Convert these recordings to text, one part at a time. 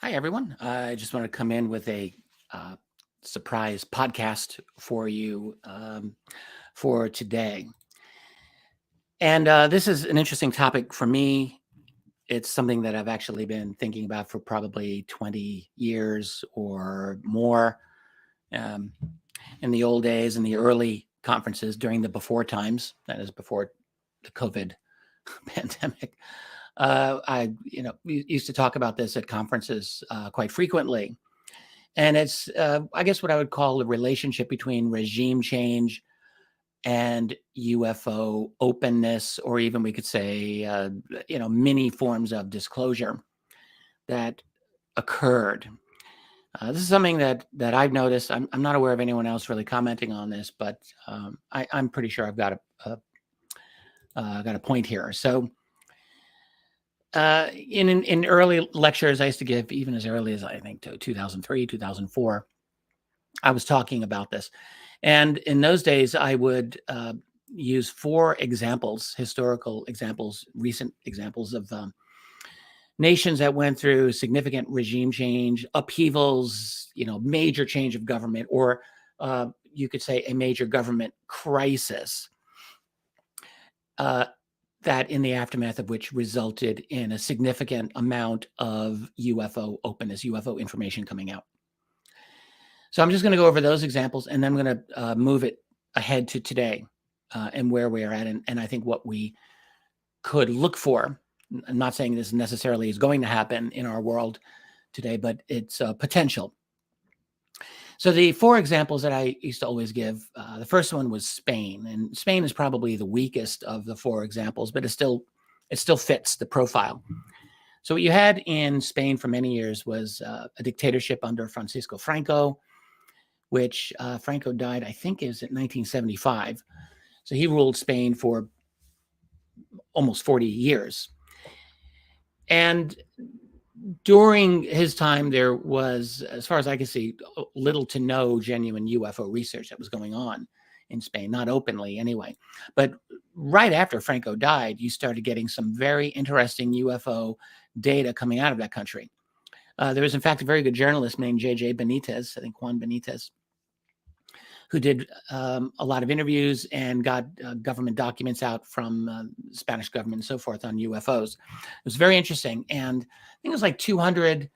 Hi, everyone. I just want to come in with a uh, surprise podcast for you for today. And this is an interesting topic for me. It's something that I've actually been thinking about for probably 20 years or more. Um, in the old days, in the early conferences during the before times, that is before the COVID pandemic, we used to talk about this at conferences quite frequently. And it's, I guess, what I would call the relationship between regime change and UFO openness, or even we could say, many forms of disclosure that occurred. This is something that I've noticed. I'm not aware of anyone else really commenting on this, but I'm pretty sure I've got a point here. So, in early lectures I used to give, even as early as I think to 2003, 2004. I was talking about this. And in those days, I would use four examples, historical examples, recent examples of nations that went through significant regime change, upheavals, major change of government, or you could say a major government crisis that in the aftermath of which resulted in a significant amount of UFO openness, UFO information coming out. So I'm just going to go over those examples, and then I'm going to move it ahead to today and where we are at, and I think what we could look for. I'm not saying this necessarily is going to happen in our world today, but it's potential. So the four examples that I used to always give, the first one was Spain, and Spain is probably the weakest of the four examples, but it still fits the profile. So what you had in Spain for many years was a dictatorship under Francisco Franco, which Franco died, I think, is in 1975. So he ruled Spain for almost 40 years. And during his time, there was, as far as I can see, little to no genuine UFO research that was going on in Spain, not openly anyway. But right after Franco died, you started getting some very interesting UFO data coming out of that country. There was, in fact, a very good journalist named J.J. Benitez, I think Juan Benitez, who did a lot of interviews and got government documents out from Spanish government and so forth on UFOs. It was very interesting. And I think it was like 200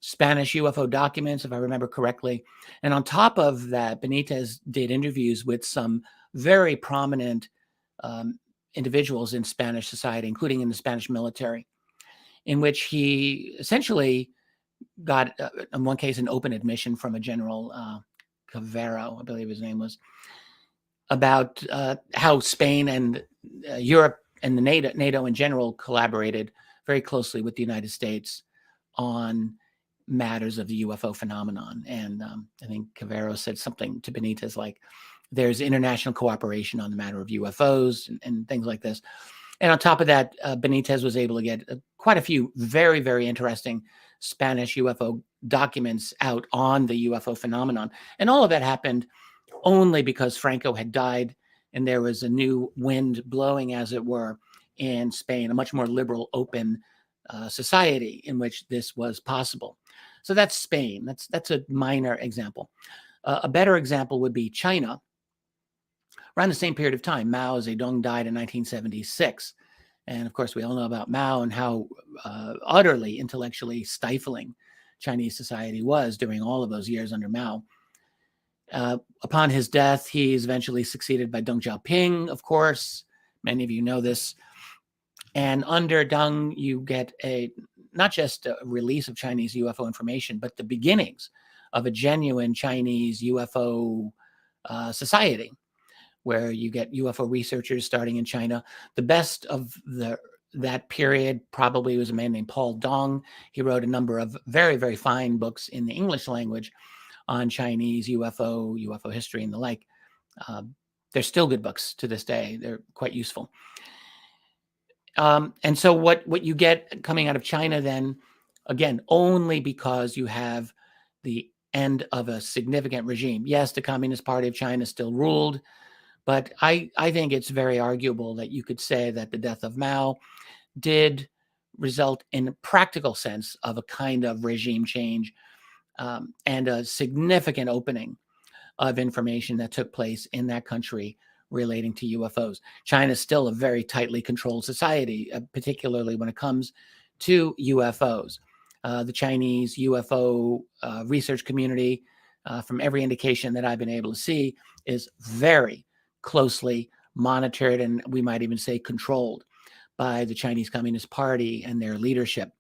Spanish UFO documents, if I remember correctly. And on top of that, Benitez did interviews with some very prominent individuals in Spanish society, including in the Spanish military, in which he essentially got, in one case, an open admission from a general Covert, I believe his name was, about how Spain and Europe and the NATO in general collaborated very closely with the United States on matters of the UFO phenomenon. And I think Cavero said something to Benitez like, there's international cooperation on the matter of UFOs and things like this. And on top of that, Benitez was able to get quite a few very, very interesting Spanish UFO documents out on the UFO phenomenon. And all of that happened only because Franco had died and there was a new wind blowing, as it were, in Spain, a much more liberal, open society in which this was possible. So that's Spain. That's a minor example. A better example would be China. Around the same period of time, Mao Zedong died in 1976. And of course, we all know about Mao and how utterly intellectually stifling Chinese society was during all of those years under Mao. Upon his death, he is eventually succeeded by Deng Xiaoping, of course. Many of you know this. And under Deng, you get not just a release of Chinese UFO information, but the beginnings of a genuine Chinese UFO society, where you get UFO researchers starting in China. The best of that period probably was a man named Paul Dong. He wrote a number of very, very fine books in the English language on Chinese UFO history and the like. They're still good books to this day. They're quite useful. And so what you get coming out of China then, again, only because you have the end of a significant regime. Yes, the Communist Party of China still ruled, but I think it's very arguable that you could say that the death of Mao did result in a practical sense of a kind of regime change and a significant opening of information that took place in that country relating to UFOs. China is still a very tightly controlled society, particularly when it comes to UFOs. The Chinese UFO research community, from every indication that I've been able to see, is very closely monitored, and we might even say controlled by the Chinese Communist Party and their leadership.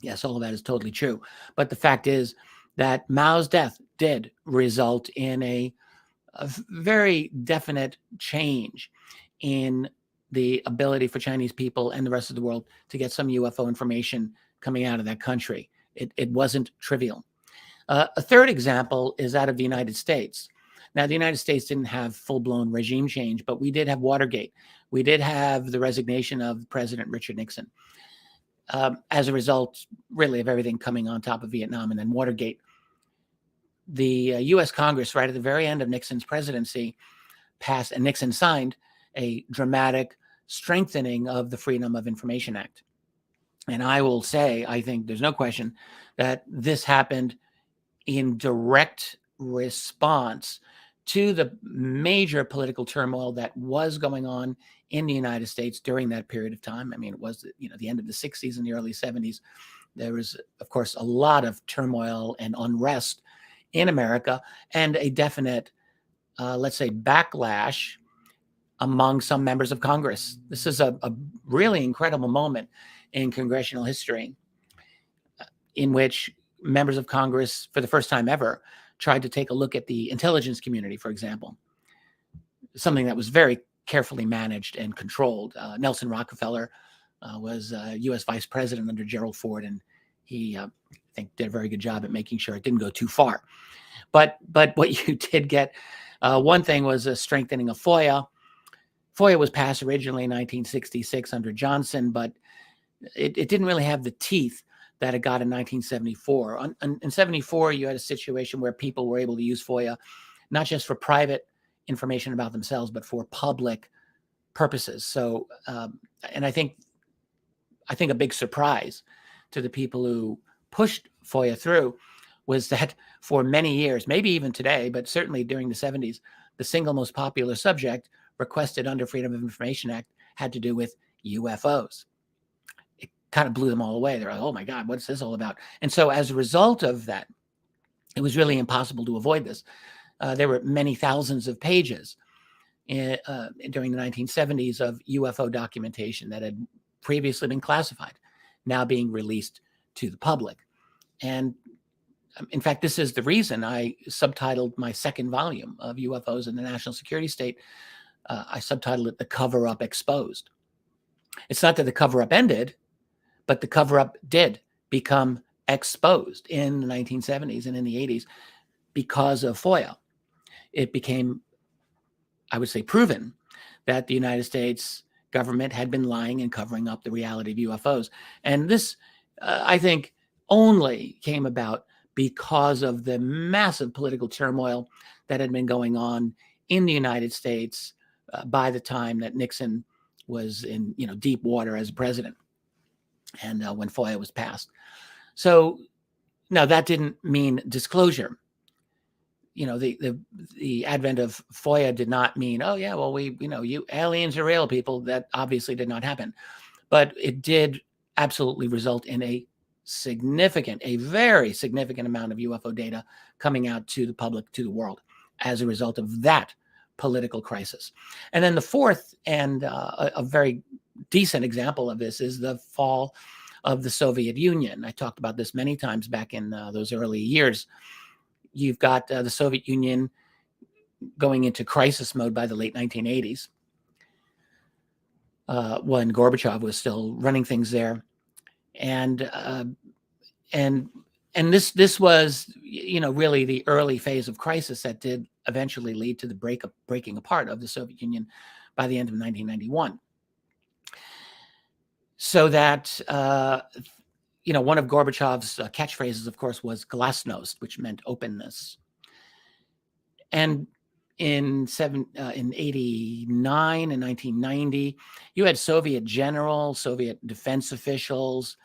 Yes, all of that is totally true. But the fact is that Mao's death did result in a very definite change in the ability for Chinese people and the rest of the world to get some UFO information coming out of that country. It wasn't trivial. A third example is out of the United States. Now, the United States didn't have full-blown regime change, but we did have Watergate. We did have the resignation of President Richard Nixon. As a result, really, of everything coming on top of Vietnam and then Watergate, the U.S. Congress, right at the very end of Nixon's presidency, passed, and Nixon signed, a dramatic strengthening of the Freedom of Information Act. And I will say, I think there's no question that this happened in direct response to the major political turmoil that was going on in the United States during that period of time. I mean, it was, the end of the 60s and the early 70s. There was, of course, a lot of turmoil and unrest in America, and a definite, let's say, backlash among some members of Congress. This is a really incredible moment in congressional history in which members of Congress, for the first time ever, tried to take a look at the intelligence community, for example, something that was very carefully managed and controlled. Nelson Rockefeller was U.S. vice president under Gerald Ford, and he, I think, did a very good job at making sure it didn't go too far. But what you did get, one thing was a strengthening of FOIA. FOIA was passed originally in 1966 under Johnson, but it didn't really have the teeth that it got in 1974. In 74, you had a situation where people were able to use FOIA, not just for private information about themselves, but for public purposes. So, and I think a big surprise to the people who pushed FOIA through was that for many years, maybe even today, but certainly during the 70s, the single most popular subject requested under Freedom of Information Act had to do with UFOs. It kind of blew them all away. They're like, oh my God, what's this all about? And so as a result of that, it was really impossible to avoid this. There were many thousands of pages during the 1970s of UFO documentation that had previously been classified, now being released to the public. And in fact, this is the reason I subtitled my second volume of UFOs in the National Security State. I subtitled it "The Cover-Up Exposed." It's not that the cover-up ended, but the cover-up did become exposed in the 1970s and in the 80s because of FOIA. It became, I would say, proven that the United States government had been lying and covering up the reality of UFOs. And this, I think, only came about because of the massive political turmoil that had been going on in the United States by the time that Nixon was in deep water as president, and when FOIA was passed. So now that didn't mean disclosure. The advent of FOIA did not mean, oh yeah, well, you aliens are real people. That obviously did not happen, but it did absolutely result in a very significant amount of UFO data coming out to the public, to the world, as a result of that political crisis. And then the fourth and a very decent example of this is the fall of the Soviet Union. I talked about this many times back in those early years. You've got the Soviet Union going into crisis mode by the late 1980s, when Gorbachev was still running things there, and this was really the early phase of crisis that did eventually lead to the breaking apart of the Soviet Union by the end of 1991. So that one of Gorbachev's catchphrases, of course, was glasnost, which meant openness. And in 89 and 1990, you had Soviet generals, Soviet defense officials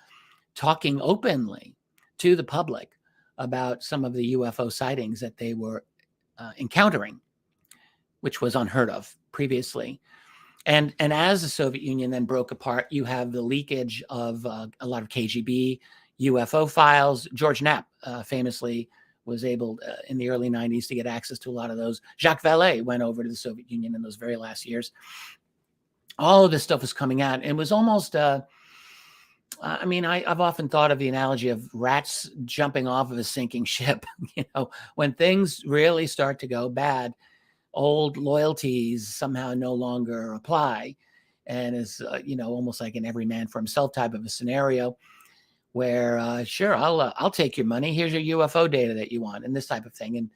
talking openly to the public about some of the UFO sightings that they were encountering, which was unheard of previously. And as the Soviet Union then broke apart, you have the leakage of a lot of KGB UFO files. George Knapp famously was able in the early 90s to get access to a lot of those. Jacques Vallée went over to the Soviet Union in those very last years. All of this stuff was coming out. It was almost, I've often thought of the analogy of rats jumping off of a sinking ship. When things really start to go bad, old loyalties somehow no longer apply. And it's, almost like an every man for himself type of a scenario where, sure, I'll take your money. Here's your UFO data that you want and this type of thing. And,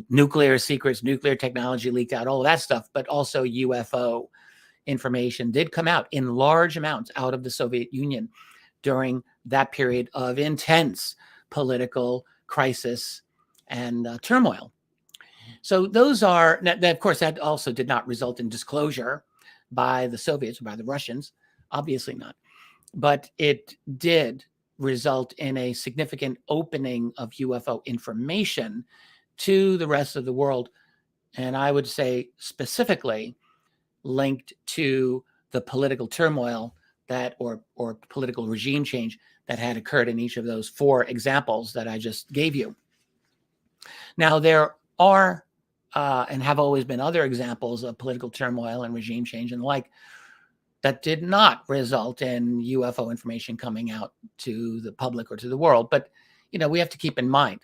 nuclear secrets, nuclear technology leaked out, all of that stuff, but also UFO information did come out in large amounts out of the Soviet Union during that period of intense political crisis and turmoil. So those are, of course, that also did not result in disclosure by the Soviets or by the Russians, obviously not. But it did result in a significant opening of UFO information to the rest of the world. And I would say specifically linked to the political turmoil that, or political regime change that had occurred in each of those four examples that I just gave you. Now, there are and have always been other examples of political turmoil and regime change and the like that did not result in UFO information coming out to the public or to the world. But, we have to keep in mind,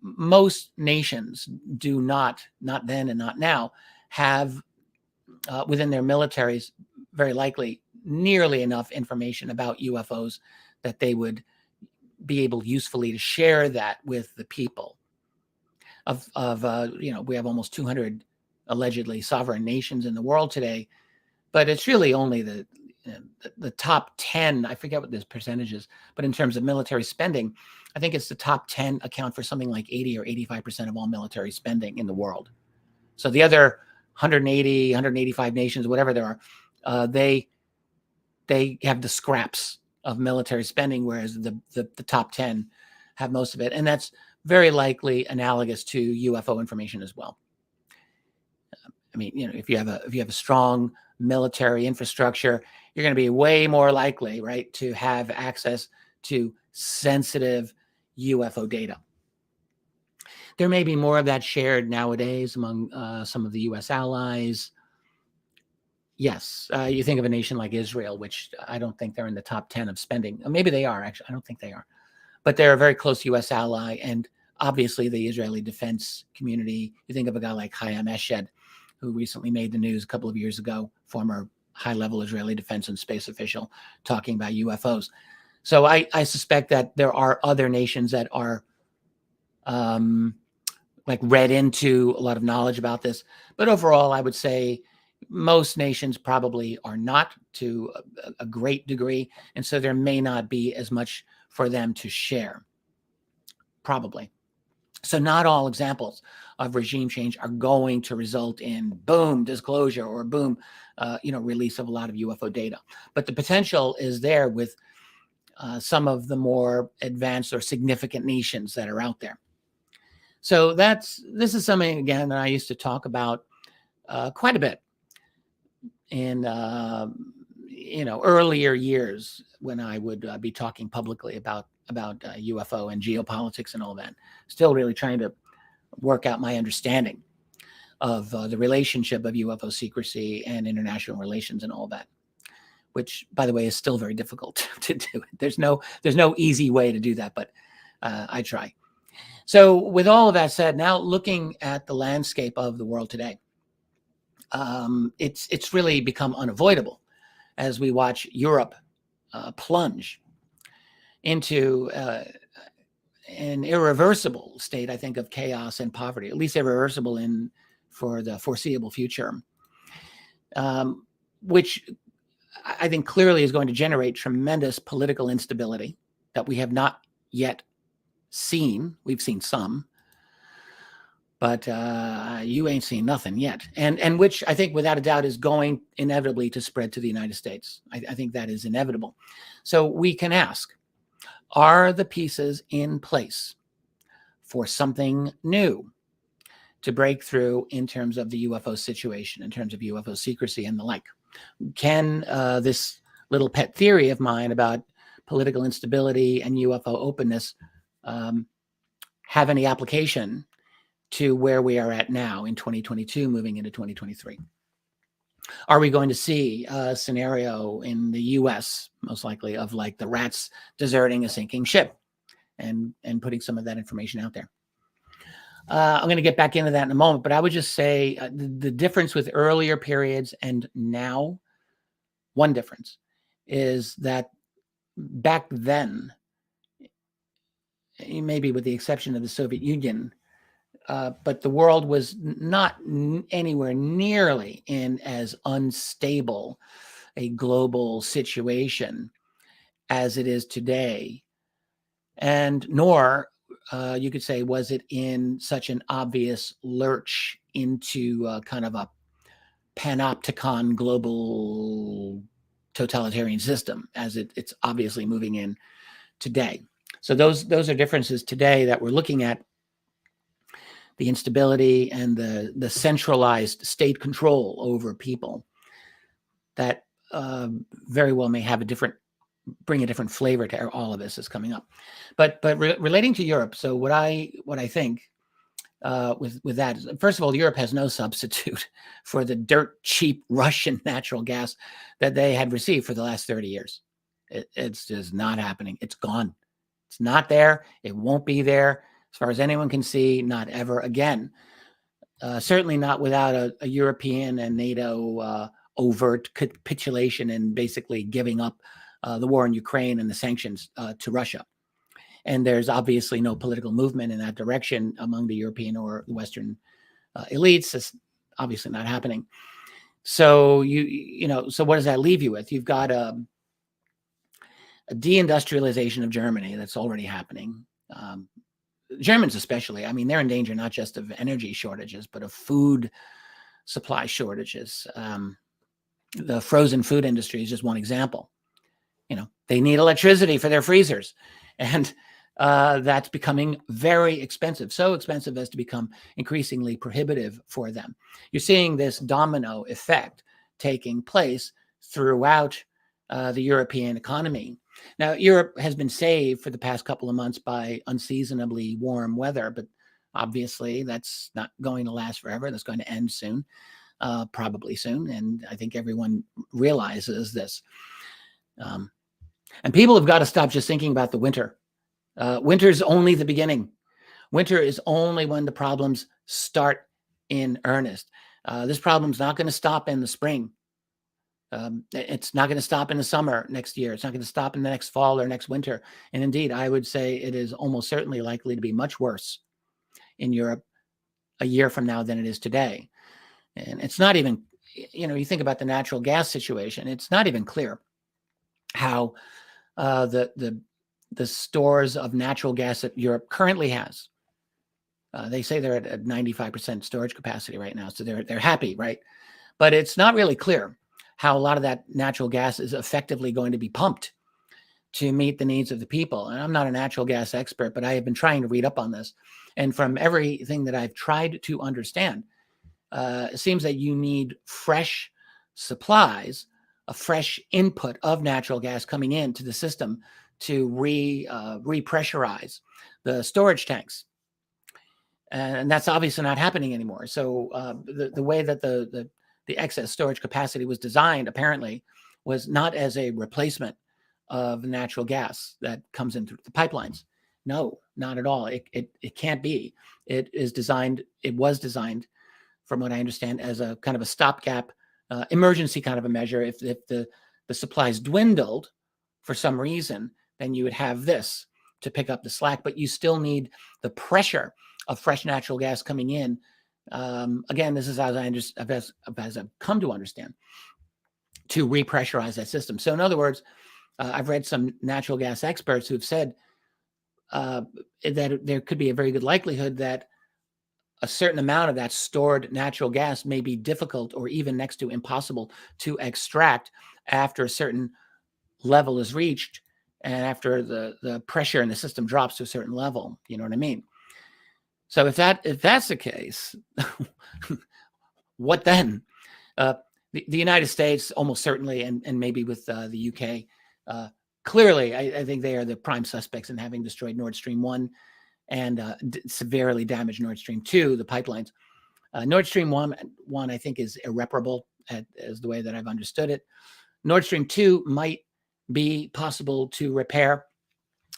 most nations do not then and not now, have within their militaries, very likely, nearly enough information about UFOs that they would be able usefully to share that with the people. We have almost 200 allegedly sovereign nations in the world today, but it's really only the top 10. I forget what this percentage is, but in terms of military spending, I think it's the top 10 account for something like 80 or 85% of all military spending in the world. So the other 180, 185 nations, whatever there are, they have the scraps of military spending, whereas the top 10 have most of it. And that's very likely analogous to UFO information as well. If you have a strong military infrastructure, you're going to be way more likely, right, to have access to sensitive UFO data. There may be more of that shared nowadays among some of the U.S. allies. Yes, you think of a nation like Israel, which I don't think they're in the top 10 of spending. Maybe they are, actually. I don't think they are. But they're a very close U.S. ally, and obviously the Israeli defense community. You think of a guy like Chaim Eshed, who recently made the news a couple of years ago, former high-level Israeli defense and space official, talking about UFOs. So I suspect that there are other nations that are read into a lot of knowledge about this. But overall, I would say most nations probably are not, to a great degree. And so there may not be as much for them to share, probably. So not all examples of regime change are going to result in boom, disclosure, or boom, release of a lot of UFO data. But the potential is there with some of the more advanced or significant nations that are out there. So this is something, again, that I used to talk about quite a bit in earlier years when I would be talking publicly about UFO and geopolitics and all that. Still really trying to work out my understanding of the relationship of UFO secrecy and international relations and all that, which, by the way, is still very difficult to do. There's no easy way to do that, but I try. So with all of that said, now looking at the landscape of the world today, it's really become unavoidable as we watch Europe plunge into an irreversible state, I think, of chaos and poverty, at least irreversible for the foreseeable future, which I think clearly is going to generate tremendous political instability that we have not yet seen. We've seen some, but you ain't seen nothing yet. And which I think without a doubt is going inevitably to spread to the United States. I think that is inevitable. So we can ask, are the pieces in place for something new to break through in terms of the UFO situation, in terms of UFO secrecy and the like? Can this little pet theory of mine about political instability and UFO openness have any application to where we are at now in 2022, moving into 2023? Are we going to see a scenario in the US, most likely, of like the rats deserting a sinking ship and putting some of that information out there? I'm going to get back into that in a moment, but I would just say the difference with earlier periods and now, one difference is that back then, maybe with the exception of the Soviet Union, but the world was not anywhere nearly in as unstable a global situation as it is today. And nor, you could say, was it in such an obvious lurch into kind of a panopticon global totalitarian system as it's obviously moving in today. So those are differences today that we're looking at. The instability and the centralized state control over people that very well may have bring a different flavor to all of this is coming up. But relating to Europe, so what I think with that is, first of all, Europe has no substitute for the dirt cheap Russian natural gas that they had received for the last 30 years. It's just not happening. It's gone. It's not there. It won't be there. As far as anyone can see, not ever again. Certainly not without a European and NATO overt capitulation and basically giving up the war in Ukraine and the sanctions to Russia. And there's obviously no political movement in that direction among the European or Western elites. It's obviously not happening. So so what does that leave you with? You've got a deindustrialization of Germany that's already happening. Germans especially, I mean, they're in danger not just of energy shortages, but of food supply shortages. The frozen food industry is just one example. They need electricity for their freezers, and that's becoming very expensive, so expensive as to become increasingly prohibitive for them. You're seeing this domino effect taking place throughout the European economy. Now, Europe has been saved for the past couple of months by unseasonably warm weather, but obviously that's not going to last forever. That's going to end soon, probably soon. And I think everyone realizes this. And people have got to stop just thinking about the winter. Winter's only the beginning. Winter is only when the problems start in earnest. This problem's not going to stop in the spring. It's not going to stop in the summer next year. It's not going to stop in the next fall or next winter. And indeed, I would say it is almost certainly likely to be much worse in Europe a year from now than it is today. And it's not even, you think about the natural gas situation. It's not even clear how the stores of natural gas that Europe currently has. They say they're at 95% storage capacity right now, so they're happy, right? But it's not really clear how a lot of that natural gas is effectively going to be pumped to meet the needs of the people. And I'm not a natural gas expert, but I have been trying to read up on this. And from everything that I've tried to understand, it seems that you need fresh supplies, a fresh input of natural gas coming into the system to repressurize the storage tanks. And that's obviously not happening anymore. So the way that the excess storage capacity was designed apparently was not as a replacement of natural gas that comes in through the pipelines. No, not at all. It can't be. It was designed, from what I understand, as a kind of a stopgap, emergency kind of a measure. If the supplies dwindled for some reason, then you would have this to pick up the slack. But you still need the pressure of fresh natural gas coming in. Again, this is as I've come to understand, to repressurize that system. So in other words, I've read some natural gas experts who've said that there could be a very good likelihood that a certain amount of that stored natural gas may be difficult or even next to impossible to extract after a certain level is reached and after the pressure in the system drops to a certain level. You know what I mean? So if that's the case, what then? The United States almost certainly, and maybe with the UK, clearly, I think they are the prime suspects in having destroyed Nord Stream 1 and severely damaged Nord Stream 2, the pipelines. Nord Stream 1, I think, is irreparable, as the way that I've understood it. Nord Stream 2 might be possible to repair,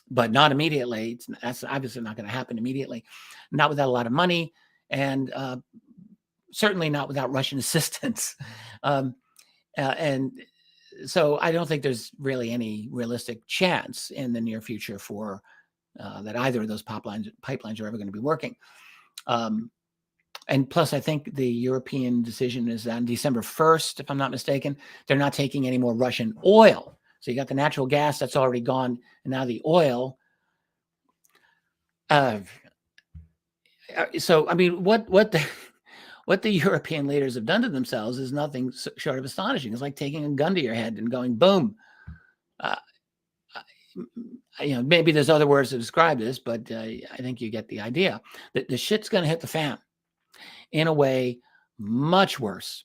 but not immediately. That's obviously not going to happen immediately, not without a lot of money, and certainly not without Russian assistance. And so I don't think there's really any realistic chance in the near future for that either of those pipelines are ever going to be working. And plus, I think the European decision is on December 1st, if I'm not mistaken. They're not taking any more Russian oil. So you got the natural gas that's already gone, and now the oil. So, I mean, what the European leaders have done to themselves is nothing short of astonishing. It's like taking a gun to your head and going, boom. Maybe there's other words to describe this, but I think you get the idea. That the shit's going to hit the fan in a way much worse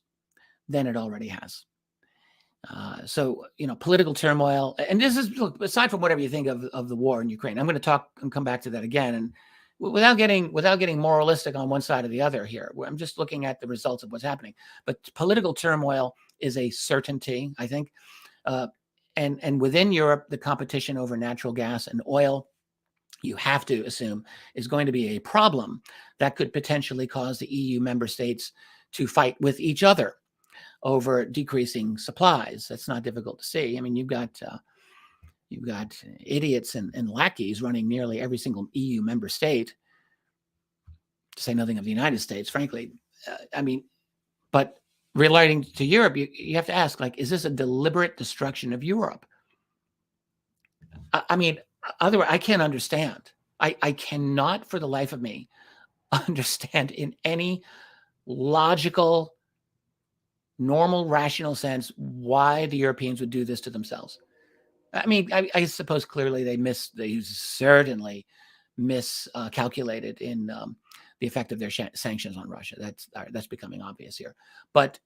than it already has. So, political turmoil, and this is, look, aside from whatever you think of the war in Ukraine, I'm going to talk and come back to that again. And without getting moralistic on one side or the other here, I'm just looking at the results of what's happening. But political turmoil is a certainty, I think. And within Europe, the competition over natural gas and oil, you have to assume, is going to be a problem that could potentially cause the EU member states to fight with each other over decreasing supplies. That's not difficult to see. I mean, you've got idiots and lackeys running nearly every single EU member state, to say nothing of the United States, frankly. But relating to Europe, you have to ask, like, is this a deliberate destruction of Europe? Otherwise, I can't understand. I cannot, for the life of me, understand in any logical, normal, rational sense why the Europeans would do this to themselves. I mean, I suppose clearly they certainly miscalculated in the effect of their sanctions on Russia. That's becoming obvious here. But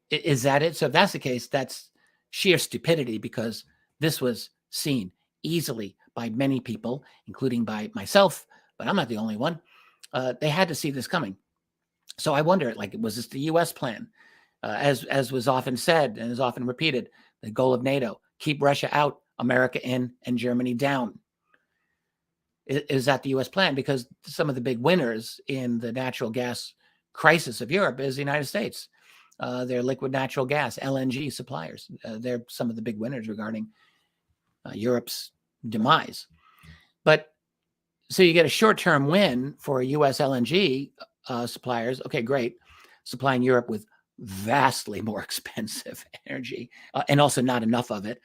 is that it? So if that's the case, that's sheer stupidity, because this was seen easily by many people, including by myself, but I'm not the only one. They had to see this coming. So I wonder, like, was this the U.S. plan? As was often said and is often repeated, the goal of NATO: keep Russia out, America in, and Germany down. Is that the U.S. plan? Because some of the big winners in the natural gas crisis of Europe is the United States. They're liquid natural gas, LNG suppliers. They're some of the big winners regarding Europe's demise. But so you get a short-term win for U.S. LNG suppliers. Okay, great. Supplying Europe with vastly more expensive energy, and also not enough of it,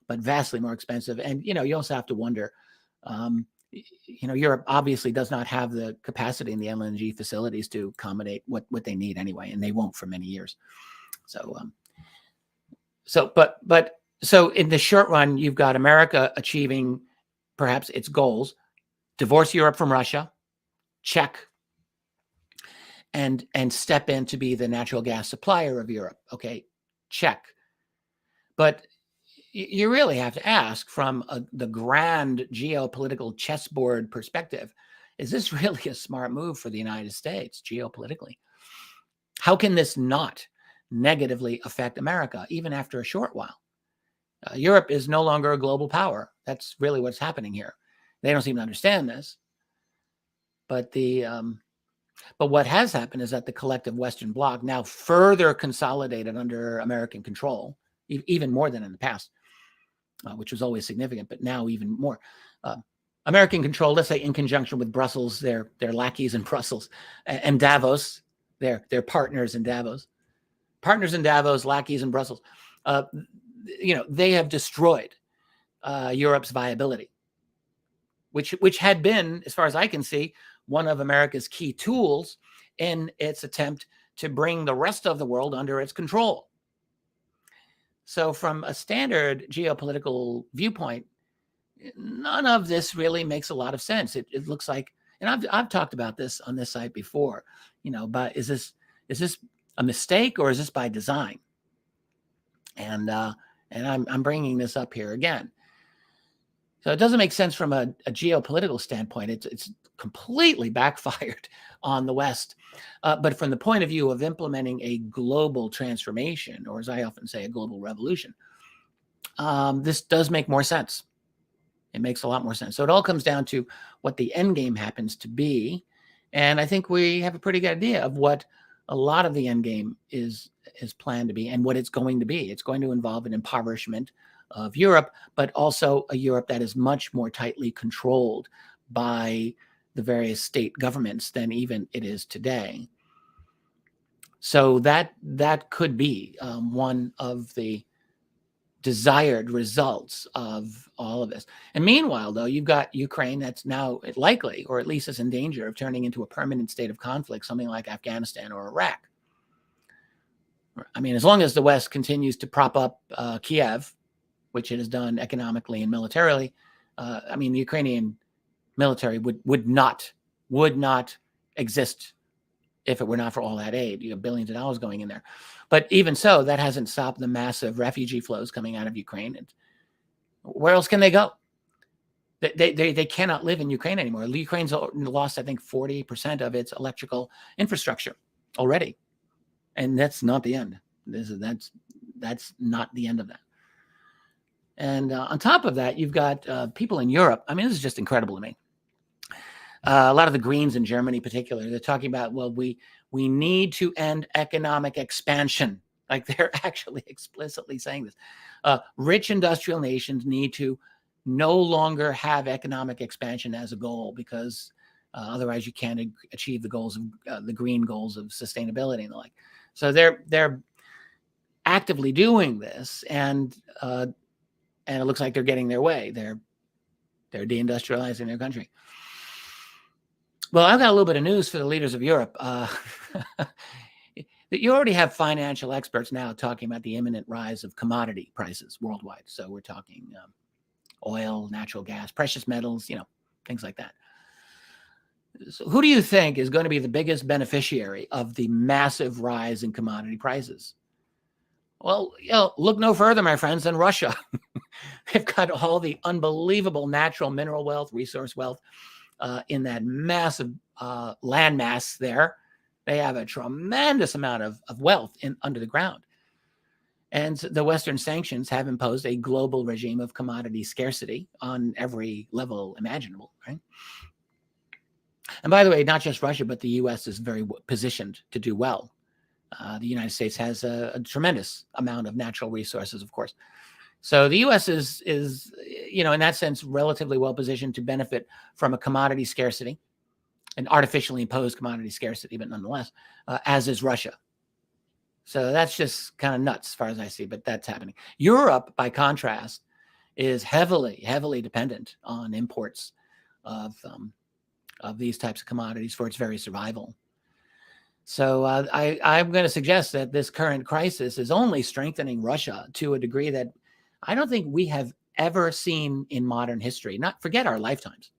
but vastly more expensive. And, you also have to wonder, Europe obviously does not have the capacity in the LNG facilities to accommodate what they need anyway, and they won't for many years. So in the short run, you've got America achieving perhaps its goals: divorce Europe from Russia, check, and step in to be the natural gas supplier of Europe. Okay, check. But you really have to ask, from the grand geopolitical chessboard perspective, is this really a smart move for the United States geopolitically? How can this not negatively affect America, even after a short while? Europe is no longer a global power. That's really what's happening here. They don't seem to understand this. But what has happened is that the collective Western bloc, now further consolidated under American control, even more than in the past, which was always significant, but now even more. American control, let's say in conjunction with Brussels, their lackeys in Brussels, and Davos, their partners in Davos. Partners in Davos, lackeys in Brussels. They have destroyed Europe's viability, which had been, as far as I can see, one of America's key tools in its attempt to bring the rest of the world under its control. So from a standard geopolitical viewpoint, none of this really makes a lot of sense. It looks like, and I've talked about this on this site before, but is this a mistake or is this by design? And I'm bringing this up here again. So it doesn't make sense from a geopolitical standpoint. It's completely backfired on the West. But from the point of view of implementing a global transformation, or as I often say, a global revolution, this does make more sense. It makes a lot more sense. So it all comes down to what the end game happens to be. And I think we have a pretty good idea of what a lot of the end game is planned to be and what it's going to be. It's going to involve an impoverishment of Europe, but also a Europe that is much more tightly controlled by the various state governments than even it is today. So that could be one of the desired results of all of this. And meanwhile, though, you've got Ukraine that's now likely, or at least is in danger of turning into a permanent state of conflict, something like Afghanistan or Iraq. I mean, as long as the West continues to prop up Kiev, which it has done economically and militarily, I mean, the Ukrainian military would not exist if it were not for all that aid. Billions of dollars going in there. But even so, that hasn't stopped the massive refugee flows coming out of Ukraine. And where else can they go? They cannot live in Ukraine anymore. Ukraine's lost, I think, 40% of its electrical infrastructure already. And that's not the end. That's not the end of that. And on top of that, you've got people in Europe. I mean, this is just incredible to me. A lot of the Greens in Germany, in particular, they're talking about, well, we need to end economic expansion. Like they're actually explicitly saying this. Rich industrial nations need to no longer have economic expansion as a goal because otherwise you can't achieve the goals of the green goals of sustainability and the like. So they're actively doing this, and it looks like they're getting their way. They're deindustrializing their country. Well, I've got a little bit of news for the leaders of Europe. You already have financial experts now talking about the imminent rise of commodity prices worldwide. So we're talking oil, natural gas, precious metals, things like that. So who do you think is going to be the biggest beneficiary of the massive rise in commodity prices? Well, look no further, my friends, than Russia. They've got all the unbelievable natural mineral wealth, resource wealth in that massive landmass there. They have a tremendous amount of wealth under the ground. And the Western sanctions have imposed a global regime of commodity scarcity on every level imaginable, right? And by the way, not just Russia, but the U.S. is very positioned to do well. The United States has a tremendous amount of natural resources, of course. So the U.S. is in that sense, relatively well positioned to benefit from a commodity scarcity, an artificially imposed commodity scarcity, but nonetheless, as is Russia. So that's just kind of nuts as far as I see, but that's happening. Europe, by contrast, is heavily, heavily dependent on imports of these types of commodities for its very survival. So I'm going to suggest that this current crisis is only strengthening Russia to a degree that I don't think we have ever seen in modern history. Not forget our lifetimes.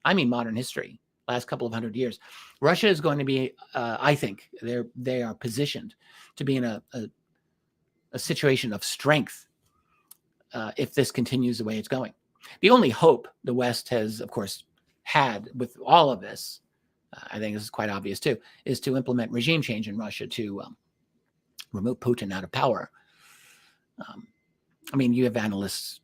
I mean modern history, last couple of 100 years. Russia is going to be, I think, they are positioned to be in a situation of strength if this continues the way it's going. The only hope the West has, of course, had with all of this, I think this is quite obvious too, is to implement regime change in Russia to remove Putin out of power. I mean, you have analysts,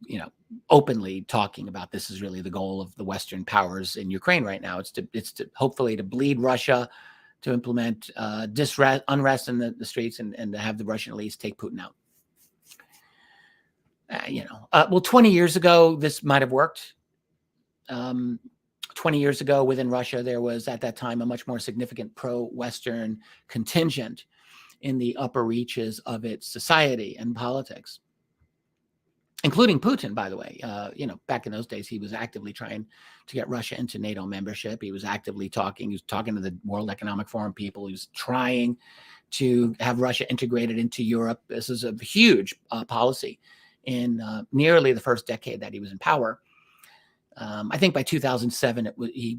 openly talking about this is really the goal of the Western powers in Ukraine right now. It's to hopefully to bleed Russia, to implement unrest in the streets, and to have the Russian elites take Putin out. Well, 20 years ago, this might have worked. 20 years ago, within Russia, there was at that time a much more significant pro-Western contingent in the upper reaches of its society and politics. including Putin, by the way. Back in those days, he was actively trying to get Russia into NATO membership. He was actively talking. He was talking to the World Economic Forum people. He was trying to have Russia integrated into Europe. This is a huge policy in nearly the first decade that he was in power. I think by 2007, he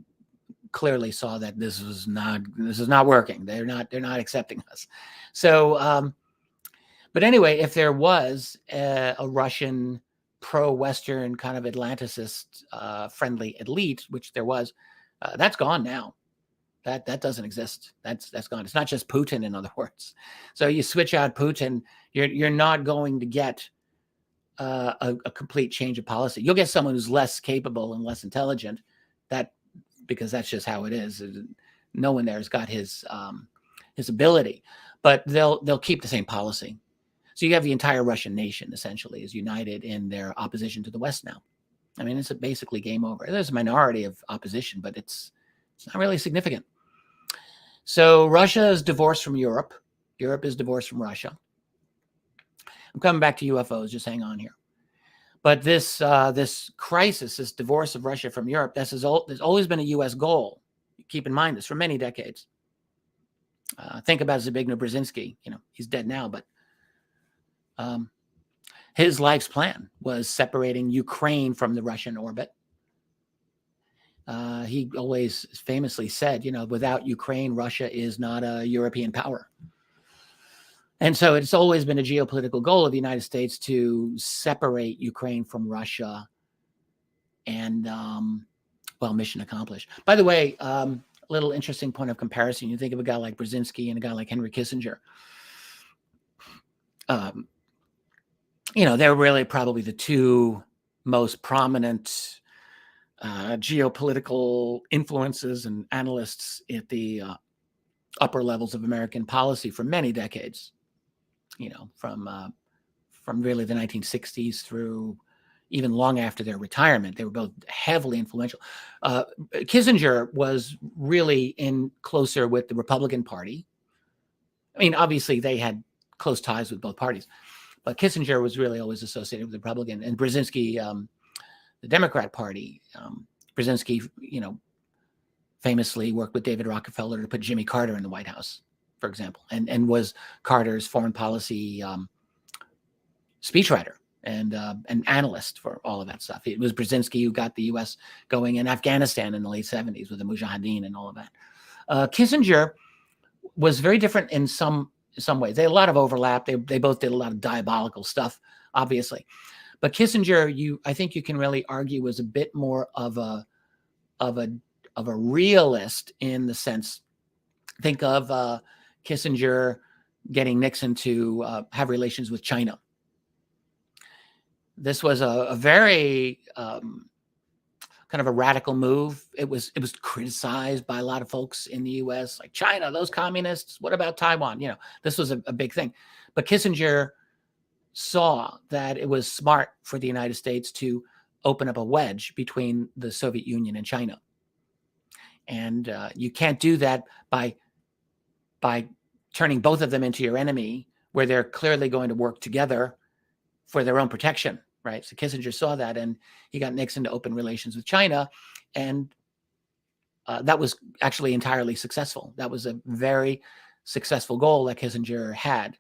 clearly saw that this is not working. They're not accepting us. So, but anyway, if there was a Russian pro-Western kind of Atlanticist friendly elite, which there was, that's gone now. That doesn't exist. That's gone. It's not just Putin, in other words. So you switch out Putin, you're not going to get a complete change of policy. You'll get someone who's less capable and less intelligent, because that's just how it is. No one there has got his ability, but they'll keep the same policy. So you have the entire Russian nation essentially is united in their opposition to the West now. I mean, it's basically game over. There's a minority of opposition, but it's not really significant. So Russia is divorced from Europe. Europe is divorced from Russia. I'm coming back to UFOs. Just hang on here. But this crisis, this divorce of Russia from Europe, there's always been a U.S. goal. Keep in mind this for many decades. Think about Zbigniew Brzezinski. He's dead now, but his life's plan was separating Ukraine from the Russian orbit. He always famously said, without Ukraine, Russia is not a European power. And so it's always been a geopolitical goal of the United States to separate Ukraine from Russia. And, mission accomplished. By the way, little interesting point of comparison. You think of a guy like Brzezinski and a guy like Henry Kissinger. They're really probably the two most prominent geopolitical influences and analysts at the upper levels of American policy for many decades. From really the 1960s through even long after their retirement. They were both heavily influential. Kissinger was really in closer with the Republican Party. I mean, obviously they had close ties with both parties, but Kissinger was really always associated with the Republican, and Brzezinski, the Democrat Party. Brzezinski, famously worked with David Rockefeller to put Jimmy Carter in the White House, for example, and was Carter's foreign policy speechwriter and analyst for all of that stuff. It was Brzezinski who got the U.S. going in Afghanistan in the late 70s with the Mujahideen and all of that. Kissinger was very different in some ways. They had a lot of overlap. They both did a lot of diabolical stuff, obviously. But Kissinger, I think you can really argue, was a bit more of a realist in the sense. Think of Kissinger getting Nixon to have relations with China. This was a very kind of a radical move. It was criticized by a lot of folks in the U.S. like China, those communists. What about Taiwan? This was a big thing. But Kissinger saw that it was smart for the United States to open up a wedge between the Soviet Union and China. And you can't do that by turning both of them into your enemy, where they're clearly going to work together for their own protection, right? So Kissinger saw that, and he got Nixon to open relations with China, and that was actually entirely successful. That was a very successful goal that Kissinger had,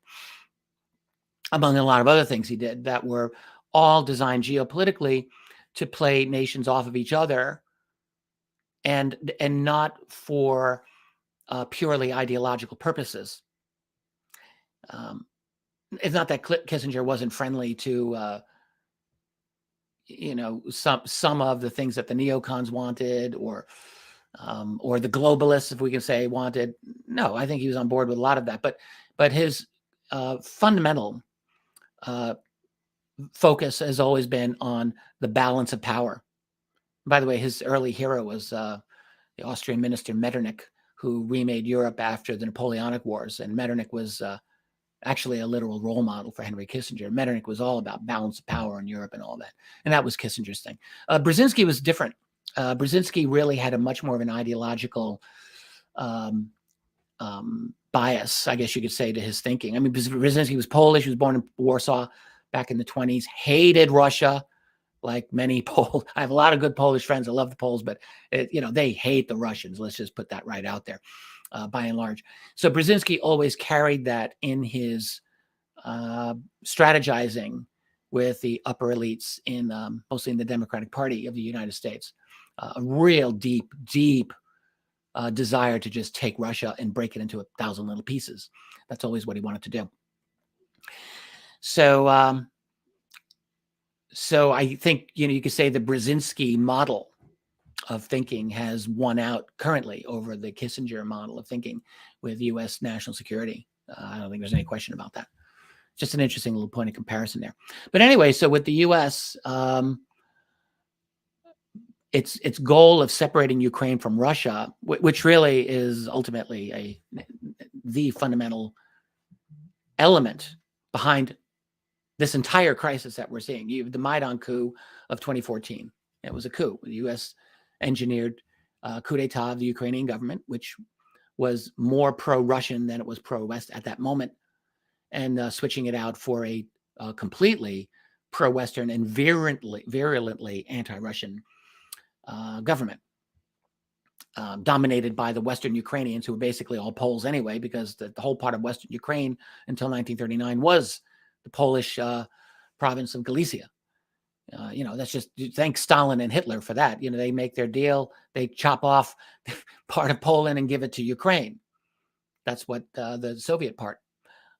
among a lot of other things he did that were all designed geopolitically to play nations off of each other, and not for purely ideological purposes. It's not that Kissinger wasn't friendly to, some of the things that the neocons wanted, or the globalists, if we can say, wanted. No, I think he was on board with a lot of that. But his fundamental focus has always been on the balance of power. By the way, his early hero was the Austrian minister Metternich, who remade Europe after the Napoleonic Wars. And Metternich was actually a literal role model for Henry Kissinger. Metternich was all about balance of power in Europe and all that. And that was Kissinger's thing. Brzezinski was different. Brzezinski really had a much more of an ideological bias, I guess you could say, to his thinking. I mean, Brzezinski was Polish. He was born in Warsaw, back in the 1920s, hated Russia, like many Poles. I have a lot of good Polish friends. I love the Poles, but they hate the Russians. Let's just put that right out there, by and large. So Brzezinski always carried that in his strategizing with the upper elites in mostly in the Democratic Party of the United States. A real deep desire to just take Russia and break it into 1,000 little pieces. That's always what he wanted to do. So, so I think, you could say the Brzezinski model of thinking has won out currently over the Kissinger model of thinking with U.S. national security. I don't think there's any question about that. Just an interesting little point of comparison there. But anyway, so with the U.S., its goal of separating Ukraine from Russia, which really is ultimately the fundamental element behind this entire crisis that we're seeing. You have the Maidan coup of 2014. It was a coup. The U.S. engineered coup d'etat of the Ukrainian government, which was more pro-Russian than it was pro-West at that moment, and switching it out for a completely pro-Western and virulently anti-Russian government, dominated by the Western Ukrainians, who were basically all Poles anyway, because the whole part of Western Ukraine until 1939 was the Polish province of Galicia. That's just, thank Stalin and Hitler for that. They make their deal, they chop off part of Poland and give it to Ukraine. That's what the Soviet part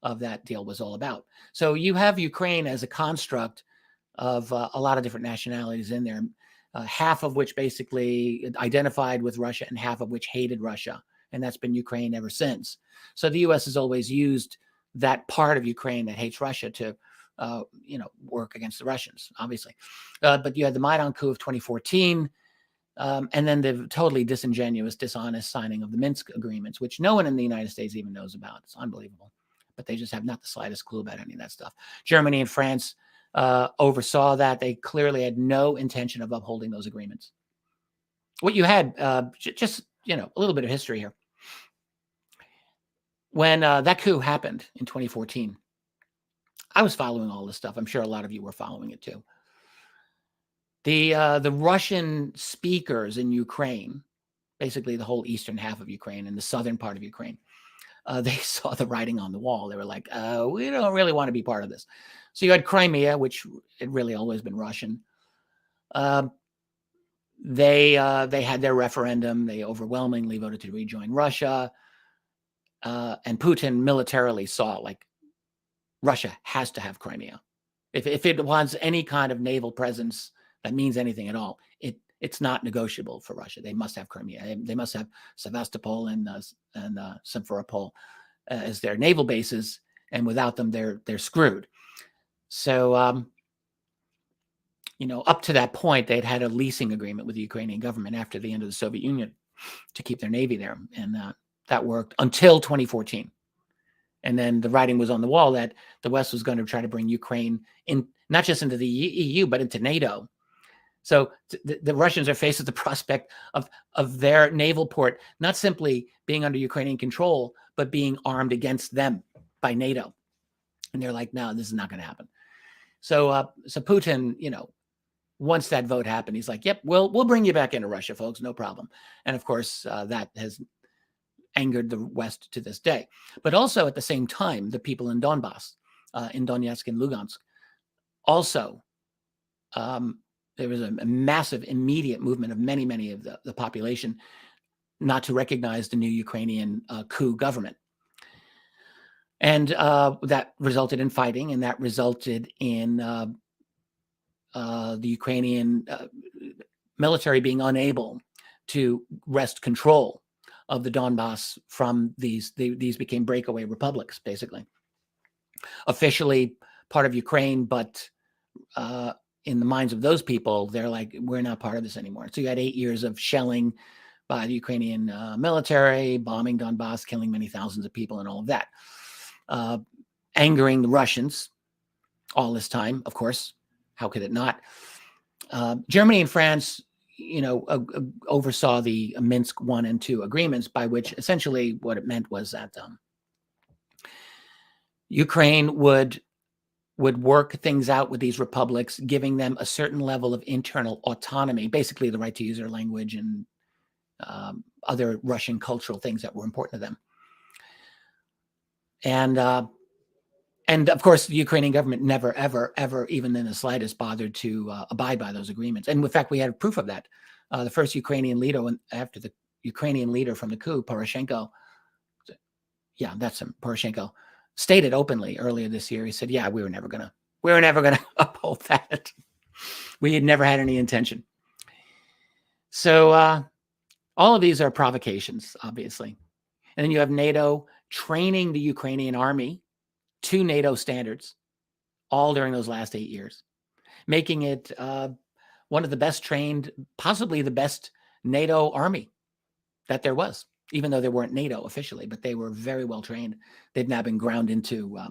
of that deal was all about. So you have Ukraine as a construct of a lot of different nationalities in there, half of which basically identified with Russia and half of which hated Russia. And that's been Ukraine ever since. So the U.S. has always used that part of Ukraine that hates Russia to, work against the Russians, obviously. But you had the Maidan coup of 2014, and then the totally disingenuous, dishonest signing of the Minsk agreements, which no one in the United States even knows about. It's unbelievable. But they just have not the slightest clue about any of that stuff. Germany and France oversaw that. They clearly had no intention of upholding those agreements. What you had, just, a little bit of history here. When that coup happened in 2014, I was following all this stuff. I'm sure a lot of you were following it too. The Russian speakers in Ukraine, basically the whole eastern half of Ukraine and the southern part of Ukraine, they saw the writing on the wall. They were like, we don't really want to be part of this. So you had Crimea, which had really always been Russian. They had their referendum. They overwhelmingly voted to rejoin Russia. And Putin militarily saw, like, Russia has to have Crimea. If it wants any kind of naval presence that means anything at all, it's not negotiable for Russia. They must have Crimea. They must have Sevastopol and Simferopol as their naval bases, and without them, they're screwed. So, up to that point, they'd had a leasing agreement with the Ukrainian government after the end of the Soviet Union to keep their navy there, and that worked until 2014. And then the writing was on the wall that the West was going to try to bring Ukraine in, not just into the EU, but into NATO. So the Russians are faced with the prospect of their naval port not simply being under Ukrainian control, but being armed against them by NATO. And they're like, no, this is not going to happen. So Putin, once that vote happened, he's like, yep, we'll bring you back into Russia, folks, no problem. And of course, that has angered the West to this day. But also at the same time, the people in Donbass, in Donetsk and Lugansk, also, there was a massive immediate movement of many of the population not to recognize the new Ukrainian coup government. And that resulted in fighting, and that resulted in the Ukrainian military being unable to wrest control of the Donbass from these became breakaway republics, basically. Officially part of Ukraine, but in the minds of those people, they're like, we're not part of this anymore. So you had 8 years of shelling by the Ukrainian military, bombing Donbass, killing many thousands of people and all of that. Angering the Russians all this time, of course. How could it not? Germany and France, oversaw the Minsk 1 and 2 agreements, by which essentially what it meant was that Ukraine would would work things out with these republics, giving them a certain level of internal autonomy, basically the right to use their language and other Russian cultural things that were important to them. And of course, the Ukrainian government never, ever, ever, even in the slightest, bothered to abide by those agreements. And in fact, we had proof of that. The first Ukrainian leader, after the Ukrainian leader from the coup, Poroshenko, yeah, that's him, Poroshenko, stated openly earlier this year. He said, "Yeah, we were never gonna uphold that. We had never had any intention." So all of these are provocations, obviously. And then you have NATO training the Ukrainian army to NATO standards, all during those last 8 years, making it one of the best trained, possibly the best NATO army that there was, even though they weren't NATO officially, but they were very well trained. They've now been ground into a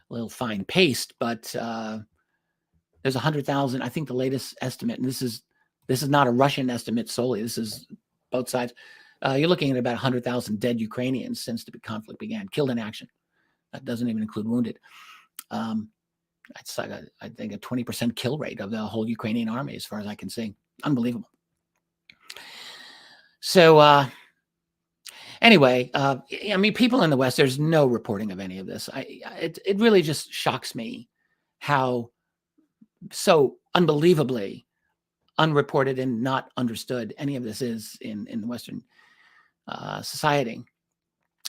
little fine paste, but there's 100,000, I think the latest estimate, and this is not a Russian estimate solely, this is both sides. You're looking at about 100,000 dead Ukrainians since the conflict began, killed in action. That doesn't even include wounded. It's like I think a 20% kill rate of the whole Ukrainian army, as far as I can see. Unbelievable. So anyway, I mean, people in the West, there's no reporting of any of this. It really just shocks me how so unbelievably unreported and not understood any of this is in the Western society.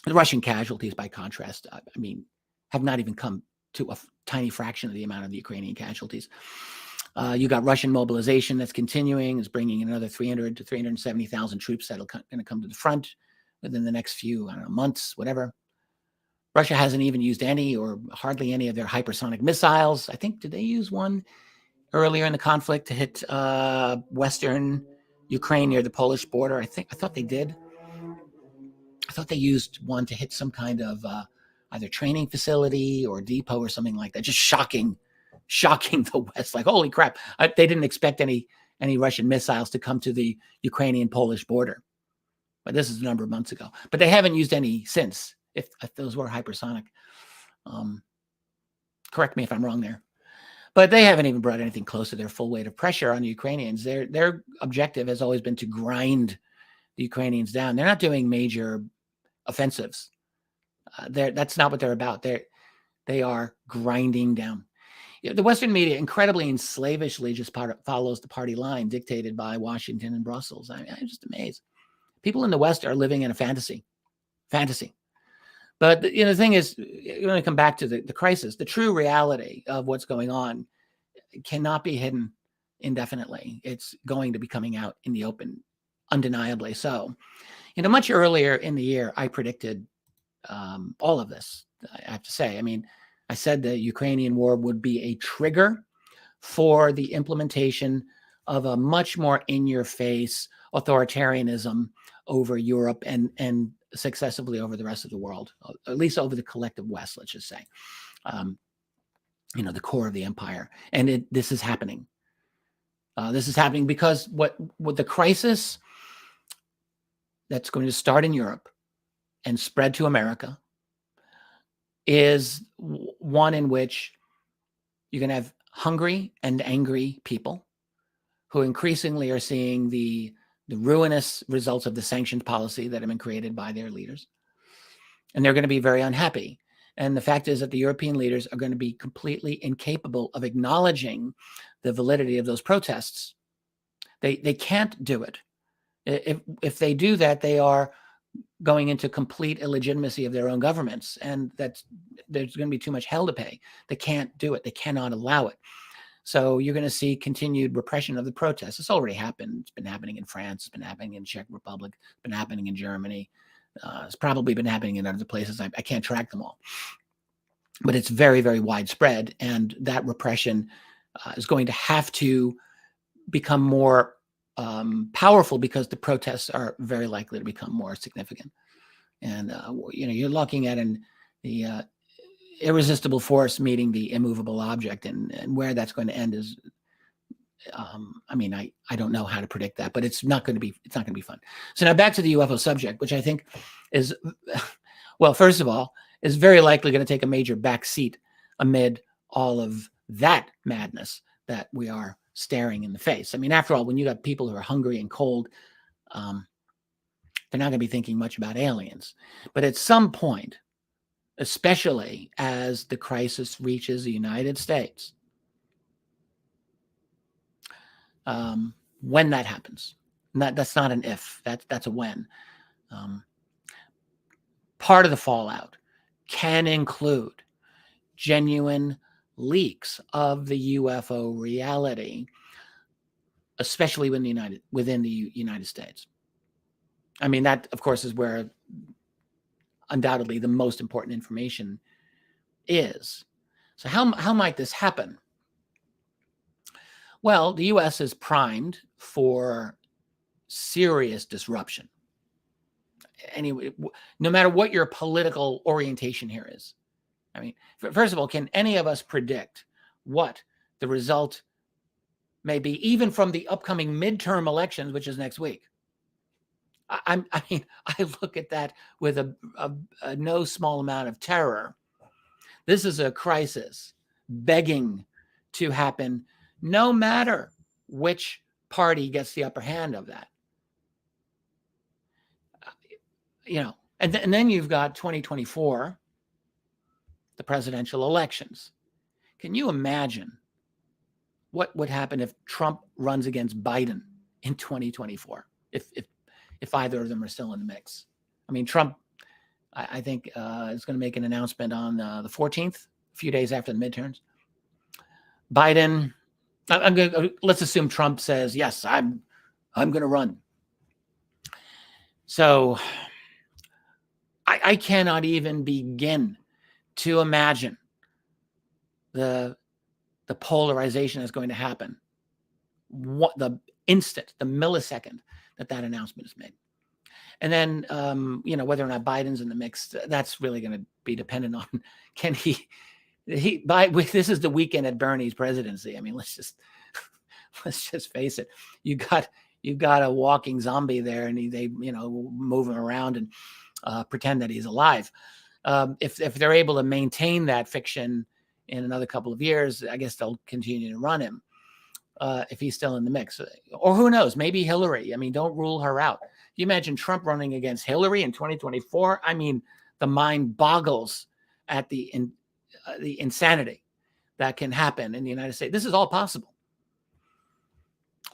The Russian casualties, by contrast, I mean, have not even come to a tiny fraction of the amount of the Ukrainian casualties. You got Russian mobilization that's continuing, is bringing in another 300 to 370,000 troops that are going to come to the front within the next few, I don't know, months, whatever. Russia hasn't even used any or hardly any of their hypersonic missiles. I think, did they use one earlier in the conflict to hit Western Ukraine near the Polish border? I thought they did. I thought they used one to hit some kind of either training facility or depot or something like that. Just shocking the West. Like, holy crap. They didn't expect any Russian missiles to come to the Ukrainian-Polish border. But this is a number of months ago. But they haven't used any since, if those were hypersonic. Correct me if I'm wrong there. But they haven't even brought anything close to their full weight of pressure on the Ukrainians. Their objective has always been to grind the Ukrainians down. They're not doing major offensives. That's not what they're about. They are grinding down. The Western media incredibly and slavishly just follows the party line dictated by Washington and Brussels. I'm just amazed. People in the West are living in a fantasy. But the thing is, you're going to come back to the crisis. The true reality of what's going on cannot be hidden indefinitely. It's going to be coming out in the open, undeniably so. Much earlier in the year, I predicted all of this, I have to say. I mean, I said the Ukrainian war would be a trigger for the implementation of a much more in-your-face authoritarianism over Europe and successively over the rest of the world, at least over the collective West, let's just say, the core of the empire. And this is happening. This is happening because what the crisis that's going to start in Europe and spread to America is one in which you're going to have hungry and angry people who increasingly are seeing the ruinous results of the sanctioned policy that have been created by their leaders. And they're going to be very unhappy. And the fact is that the European leaders are going to be completely incapable of acknowledging the validity of those protests. They can't do it. If they do that, they are going into complete illegitimacy of their own governments, and there's going to be too much hell to pay. They can't do it. They cannot allow it. So you're going to see continued repression of the protests. It's already happened. It's been happening in France. It's been happening in Czech Republic. It's been happening in Germany. It's probably been happening in other places. I can't track them all. But it's very, very widespread, and that repression is going to have to become more powerful because the protests are very likely to become more significant. And, you're looking at the irresistible force meeting the immovable object, and where that's going to end is, I don't know how to predict that, but it's not going to be fun. So now back to the UFO subject, which I think is, well, first of all, is very likely going to take a major backseat amid all of that madness that we are staring in the face. I mean, after all, when you got people who are hungry and cold, they're not going to be thinking much about aliens. But at some point, especially as the crisis reaches the United States, when that happens, that's not an if, that's a when. Part of the fallout can include genuine leaks of the UFO reality, especially within the United States. I mean, that, of course, is where undoubtedly the most important information is. So how might this happen? Well, the U.S. is primed for serious disruption. Anyway, no matter what your political orientation here is. I mean, first of all, can any of us predict what the result may be, even from the upcoming midterm elections, which is next week? I mean, I look at that with a no small amount of terror. This is a crisis begging to happen, no matter which party gets the upper hand of that. And then you've got 2024, the presidential elections. Can you imagine what would happen if Trump runs against Biden in 2024? If either of them are still in the mix? I mean, Trump, I think, is going to make an announcement on the 14th, a few days after the midterms. Biden, let's assume Trump says, yes, I'm going to run. So I cannot even begin to imagine the polarization that's going to happen. What the millisecond that announcement is made. And then, whether or not Biden's in the mix, that's really going to be dependent on, can this is the weekend at Bernie's presidency. I mean, let's just face it. You got a walking zombie there, and they move him around and pretend that he's alive. If they're able to maintain that fiction in another couple of years, I guess they'll continue to run him. If he's still in the mix, or who knows, maybe Hillary. I mean, don't rule her out. You imagine Trump running against Hillary in 2024. I mean, the mind boggles at the insanity that can happen in the United States. This is all possible.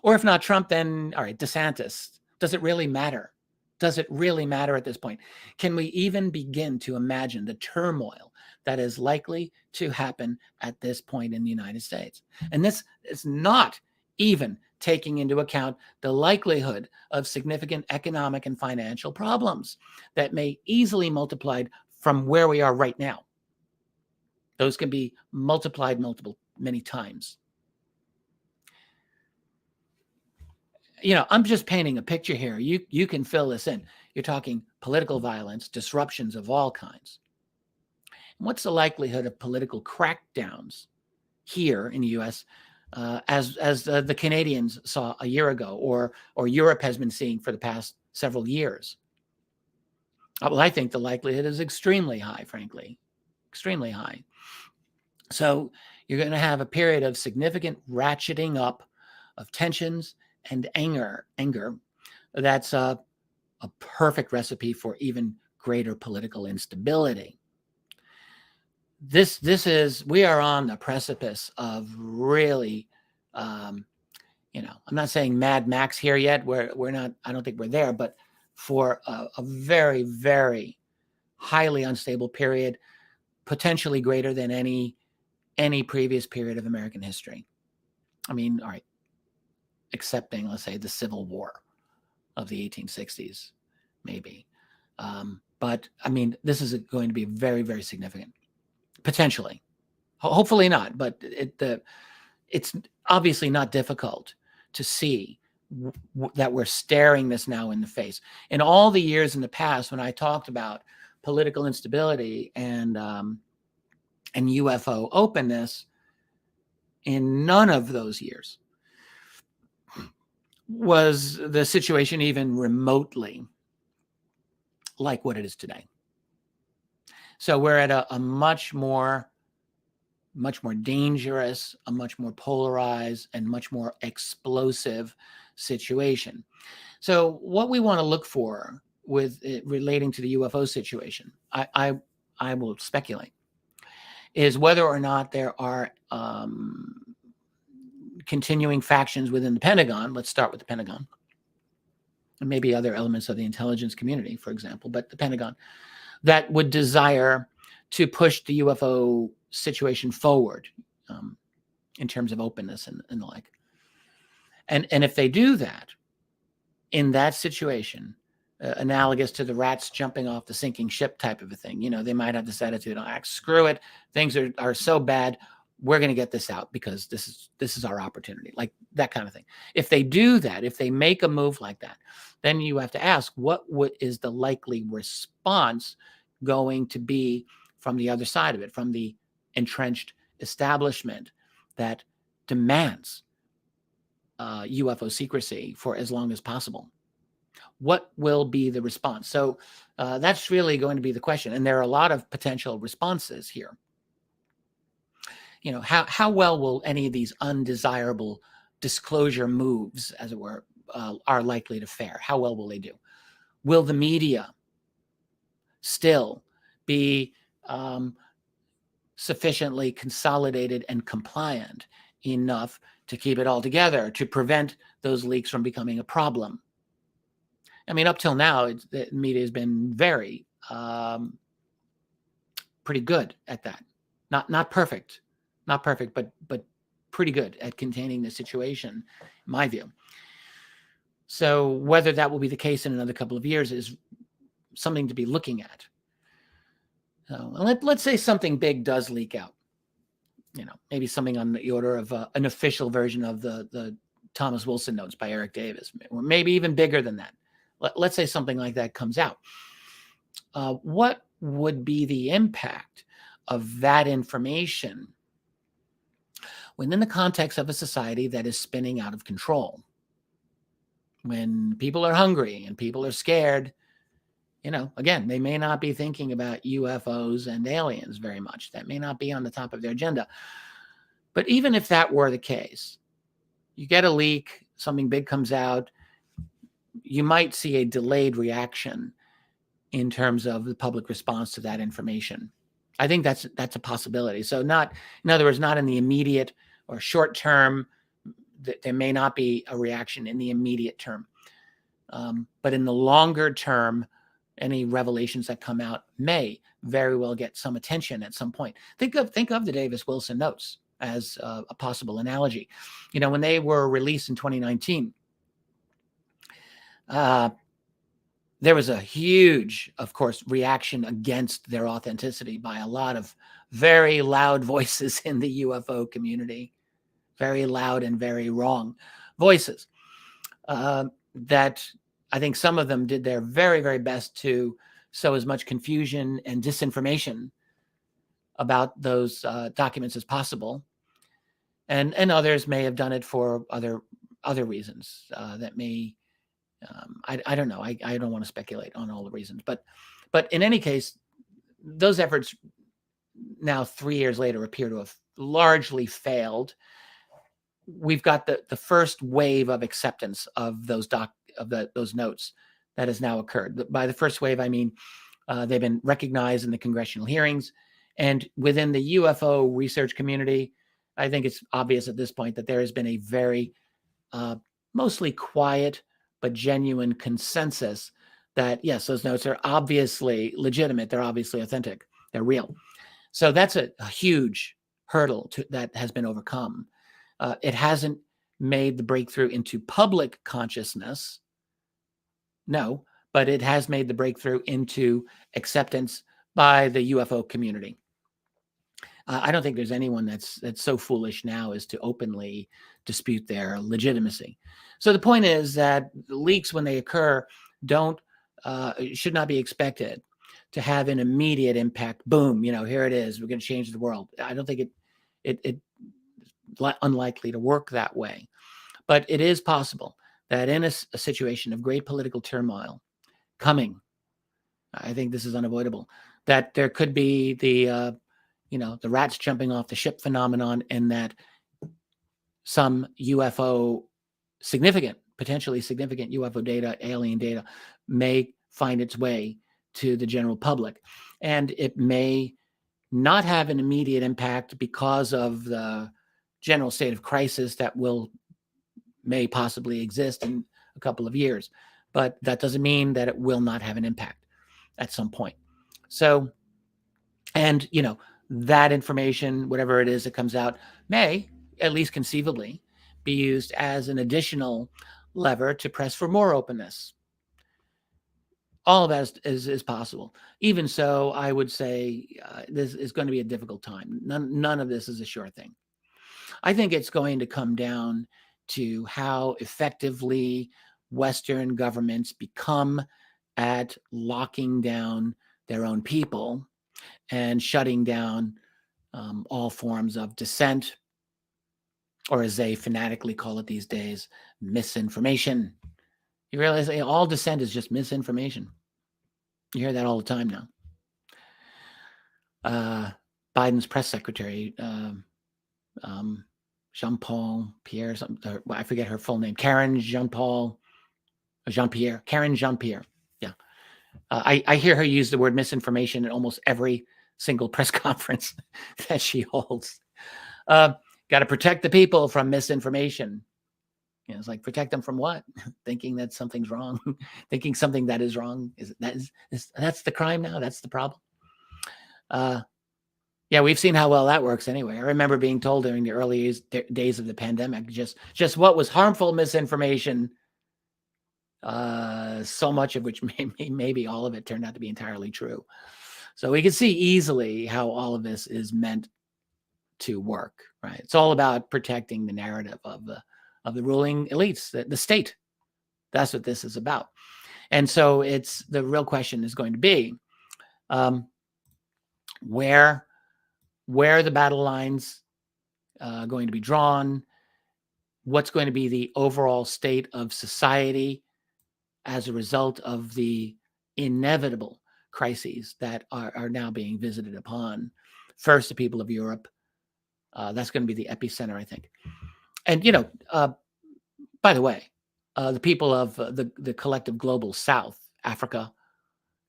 Or if not Trump, then all right, DeSantis. Does it really matter? Does it really matter at this point? Can we even begin to imagine the turmoil that is likely to happen at this point in the United States? And this is not even taking into account the likelihood of significant economic and financial problems that may easily multiplied from where we are right now. Those can be multiplied many times. I'm just painting a picture here. You can fill this in. You're talking political violence, disruptions of all kinds. What's the likelihood of political crackdowns here in the U.S. As the Canadians saw a year ago, or Europe has been seeing for the past several years? Well, I think the likelihood is extremely high, frankly, extremely high. So you're going to have a period of significant ratcheting up of tensions and anger. That's a perfect recipe for even greater political instability. We are on the precipice of really, I'm not saying Mad Max here yet. We're not, I don't think we're there, but for a very, very highly unstable period, potentially greater than any previous period of American history. I mean, all right, excepting, let's say, the Civil War of the 1860s, maybe. But I mean, this is going to be very, very significant, potentially. Hopefully not, but it's obviously not difficult to see that we're staring this now in the face. In all the years in the past, when I talked about political instability and UFO openness, in none of those years was the situation even remotely like what it is today. So we're at a much more much more dangerous, a much more polarized, and much more explosive situation. So what we want to look for with it relating to the UFO situation, I will speculate, is whether or not there are continuing factions within the Pentagon. Let's start with the Pentagon, and maybe other elements of the intelligence community, for example, but the Pentagon, that would desire to push the UFO situation forward in terms of openness and the like. And if they do that, in that situation, analogous to the rats jumping off the sinking ship type of a thing, they might have this attitude, screw it, things are so bad, we're going to get this out because this is our opportunity, like that kind of thing. If they do that, if they make a move like that, then you have to ask, what is the likely response going to be from the other side of it, from the entrenched establishment that demands UFO secrecy for as long as possible? What will be the response? So that's really going to be the question. And there are a lot of potential responses here. How well will any of these undesirable disclosure moves, as it were, are likely to fare? How well will they do? Will the media still be sufficiently consolidated and compliant enough to keep it all together, to prevent those leaks from becoming a problem? I mean, up till now, the media has been very pretty good at that. Not perfect, but pretty good at containing the situation, in my view. So whether that will be the case in another couple of years is something to be looking at. So let's say something big does leak out. Maybe something on the order of an official version of the Thomas Wilson notes by Eric Davis, or maybe even bigger than that. Let's say something like that comes out. What would be the impact of that information within the context of a society that is spinning out of control? When people are hungry and people are scared, again, they may not be thinking about UFOs and aliens very much. That may not be on the top of their agenda. But even if that were the case, you get a leak, something big comes out, you might see a delayed reaction in terms of the public response to that information. I think that's a possibility. So in other words, not in the immediate or short term, there may not be a reaction in the immediate term. But in the longer term, any revelations that come out may very well get some attention at some point. Think of the Davis Wilson notes as a possible analogy. When they were released in 2019, there was a huge, of course, reaction against their authenticity by a lot of very loud voices in the UFO community, very loud and very wrong voices, that I think some of them did their very, very best to sow as much confusion and disinformation about those documents as possible. And others may have done it for other reasons that may, I don't know. I don't want to speculate on all the reasons, but in any case, those efforts now 3 years later appear to have largely failed. We've got the first wave of acceptance of those those notes that has now occurred. By the first wave, I mean they've been recognized in the congressional hearings, and within the UFO research community, I think it's obvious at this point that there has been a very mostly quiet but genuine consensus that, yes, those notes are obviously legitimate. They're obviously authentic. They're real. So that's a huge hurdle that has been overcome. It hasn't made the breakthrough into public consciousness, no, but it has made the breakthrough into acceptance by the UFO community. I don't think there's anyone that's so foolish now as to openly dispute their legitimacy. So the point is that leaks, when they occur, should not be expected to have an immediate impact. Boom, here it is. We're going to change the world. I don't think it's unlikely to work that way. But it is possible that in a situation of great political turmoil coming, I think this is unavoidable, that there could be the the rats jumping off the ship phenomenon, and that some UFO potentially significant UFO data, alien data, may find its way to the general public. And it may not have an immediate impact because of the general state of crisis that may possibly exist in a couple of years. But that doesn't mean that it will not have an impact at some point. So, and, that information, whatever it is that comes out, may, at least conceivably, be used as an additional lever to press for more openness. All of that is possible. Even so, I would say this is going to be a difficult time. None of this is a sure thing. I think it's going to come down to how effectively Western governments become at locking down their own people and shutting down all forms of dissent, or as they fanatically call it these days, misinformation. You realize all dissent is just misinformation. You hear that all the time now. Biden's press secretary, Jean-Paul Pierre, I forget her full name, Karen Jean-Pierre. Yeah. I hear her use the word misinformation in almost every single press conference that she holds. Got to protect the people from misinformation. It's like, protect them from what? Thinking that something's wrong, thinking something that is wrong. That's the crime now? That's the problem? Yeah, we've seen how well that works anyway. I remember being told during the early days of the pandemic, just what was harmful misinformation, so much of which maybe all of it turned out to be entirely true. So we can see easily how all of this is meant to work, right? It's all about protecting the narrative of the ruling elites, the state. That's what this is about. And so the real question is going to be where the battle lines going to be drawn, what's going to be the overall state of society as a result of the inevitable crises that are now being visited upon. First, the people of Europe. That's going to be the epicenter, I think. And, by the way, the people of the collective global South, Africa,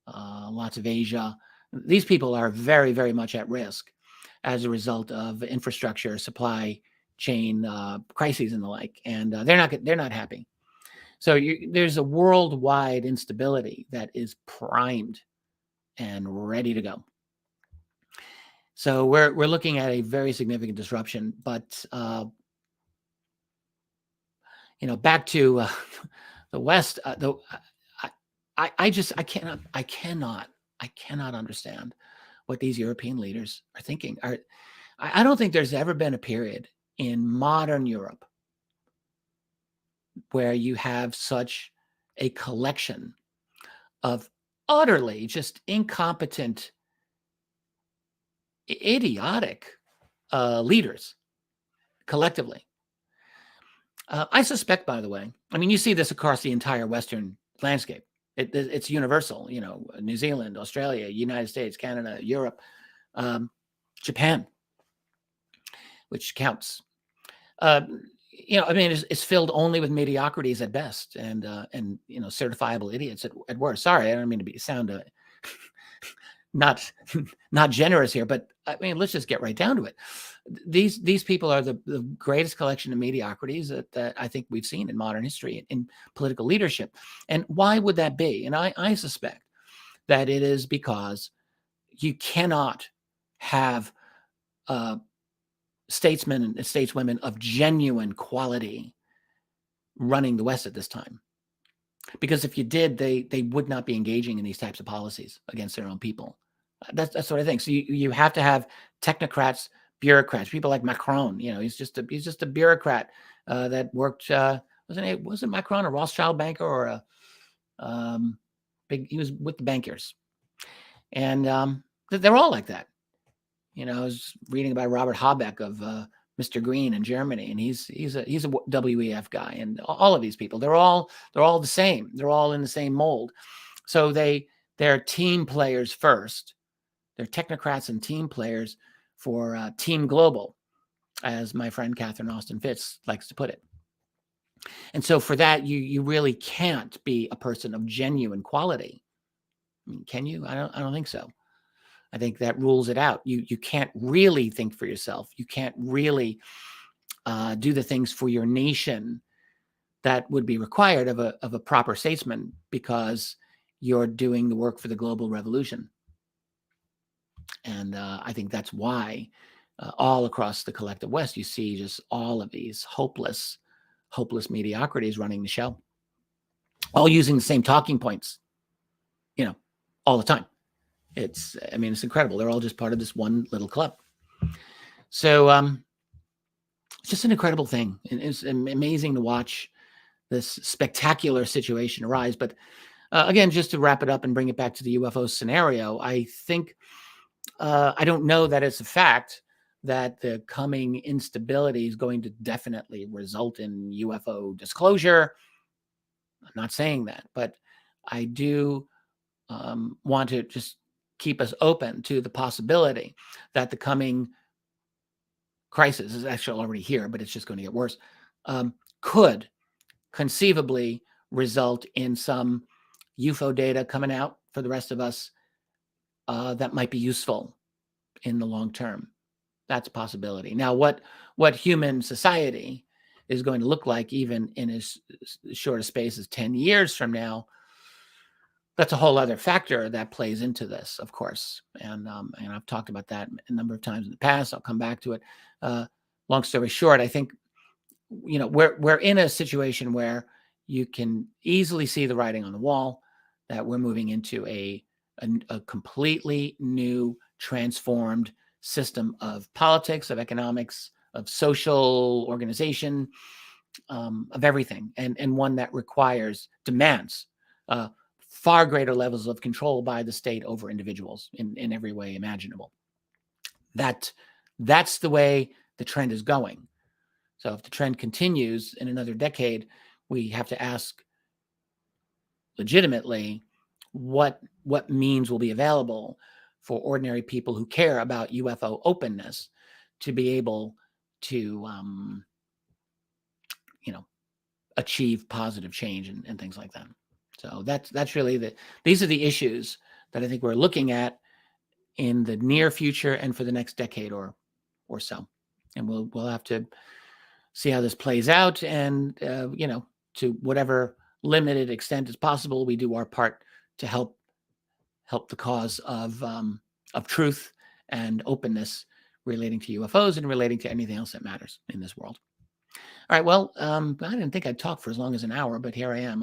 lots of Asia, these people are very, very much at risk as a result of infrastructure, supply chain crises and the like. And they're not happy. So there's a worldwide instability that is primed and ready to go. So we're looking at a very significant disruption. But back to the West. I cannot understand what these European leaders are thinking. I don't think there's ever been a period in modern Europe where you have such a collection of utterly just incompetent, idiotic leaders collectively. I suspect, by the way, you see this across the entire Western landscape. It's universal, New Zealand, Australia, United States, Canada, Europe, Japan, which counts. It's filled only with mediocrities at best, and certifiable idiots at worst. Sorry, I don't mean to sound not generous here, but let's just get right down to it. These people are the greatest collection of mediocrities that I think we've seen in modern history in political leadership. And why would that be? And I suspect that it is because you cannot have statesmen and stateswomen of genuine quality running the West at this time. Because if you did, they would not be engaging in these types of policies against their own people. That's what I think. So you have to have technocrats, bureaucrats, people like Macron. He's just a bureaucrat that worked. Wasn't Macron a Rothschild banker or he was with the bankers, and they're all like that. I was reading about Robert Habeck of Mr. Green in Germany, and he's a WEF guy, and all of these people, they're all the same. They're all in the same mold. So they're team players first. They're technocrats and team players for Team Global, as my friend Catherine Austin Fitz likes to put it. And so for that, you really can't be a person of genuine quality. I mean, can you? I don't think so. I think that rules it out. You can't really think for yourself. You can't really do the things for your nation that would be required of a proper statesman, because you're doing the work for the global revolution. And I think that's why all across the collective West, you see just all of these hopeless mediocrities running the show, all using the same talking points, all the time. It's incredible. They're all just part of this one little club. So it's just an incredible thing. And it's amazing to watch this spectacular situation arise. But again, just to wrap it up and bring it back to the UFO scenario, I think, I don't know that it's a fact that the coming instability is going to definitely result in UFO disclosure. I'm not saying that, but I do want to just keep us open to the possibility that the coming crisis is actually already here, but it's just going to get worse, could conceivably result in some UFO data coming out for the rest of us that might be useful in the long term. That's a possibility. Now, what human society is going to look like even in as short a space as 10 years from now, that's a whole other factor that plays into this, of course. And I've talked about that a number of times in the past. I'll come back to it. Long story short, I think, we're in a situation where you can easily see the writing on the wall that we're moving into a completely new, transformed system of politics, of economics, of social organization, of everything, and one that demands far greater levels of control by the state over individuals in every way imaginable. That's the way the trend is going. So if the trend continues in another decade, we have to ask legitimately what means will be available for ordinary people who care about UFO openness to be able to achieve positive change and things like that. So that's really these are the issues that I think we're looking at in the near future and for the next decade or so. And we'll have to see how this plays out, and to whatever limited extent is possible, we do our part to help the cause of truth and openness relating to UFOs and relating to anything else that matters in this world. All right. Well, I didn't think I'd talk for as long as an hour, but here I am.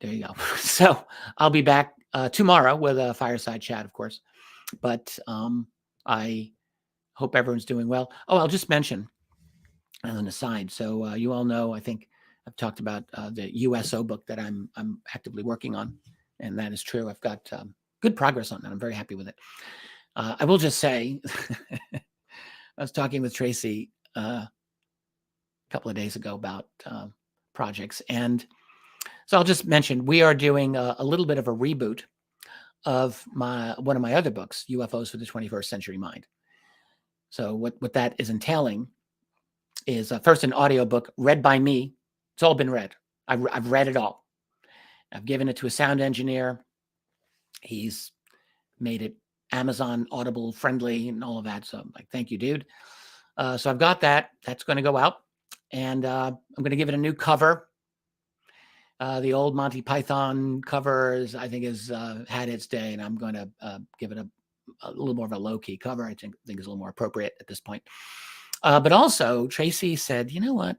There you go. So I'll be back tomorrow with a fireside chat, of course. But I hope everyone's doing well. Oh, I'll just mention as an aside. So you all know, I think I've talked about the USO book that I'm actively working on, and that is true. I've got good progress on that. I'm very happy with it. I will just say, I was talking with Tracy a couple of days ago about projects, and so I'll just mention we are doing a little bit of a reboot of one of my other books, UFOs for the 21st Century Mind. So what that is entailing is first an audio book read by me. It's all been read. I've read it all. I've given it to a sound engineer. He's made it Amazon Audible friendly and all of that. So I'm like, thank you, dude. So I've got that. That's going to go out. And I'm going to give it a new cover. The old Monty Python covers, I think, has had its day, and I'm going to give it a little more of a low-key cover. I think is a little more appropriate at this point. But also, Tracy said, you know what?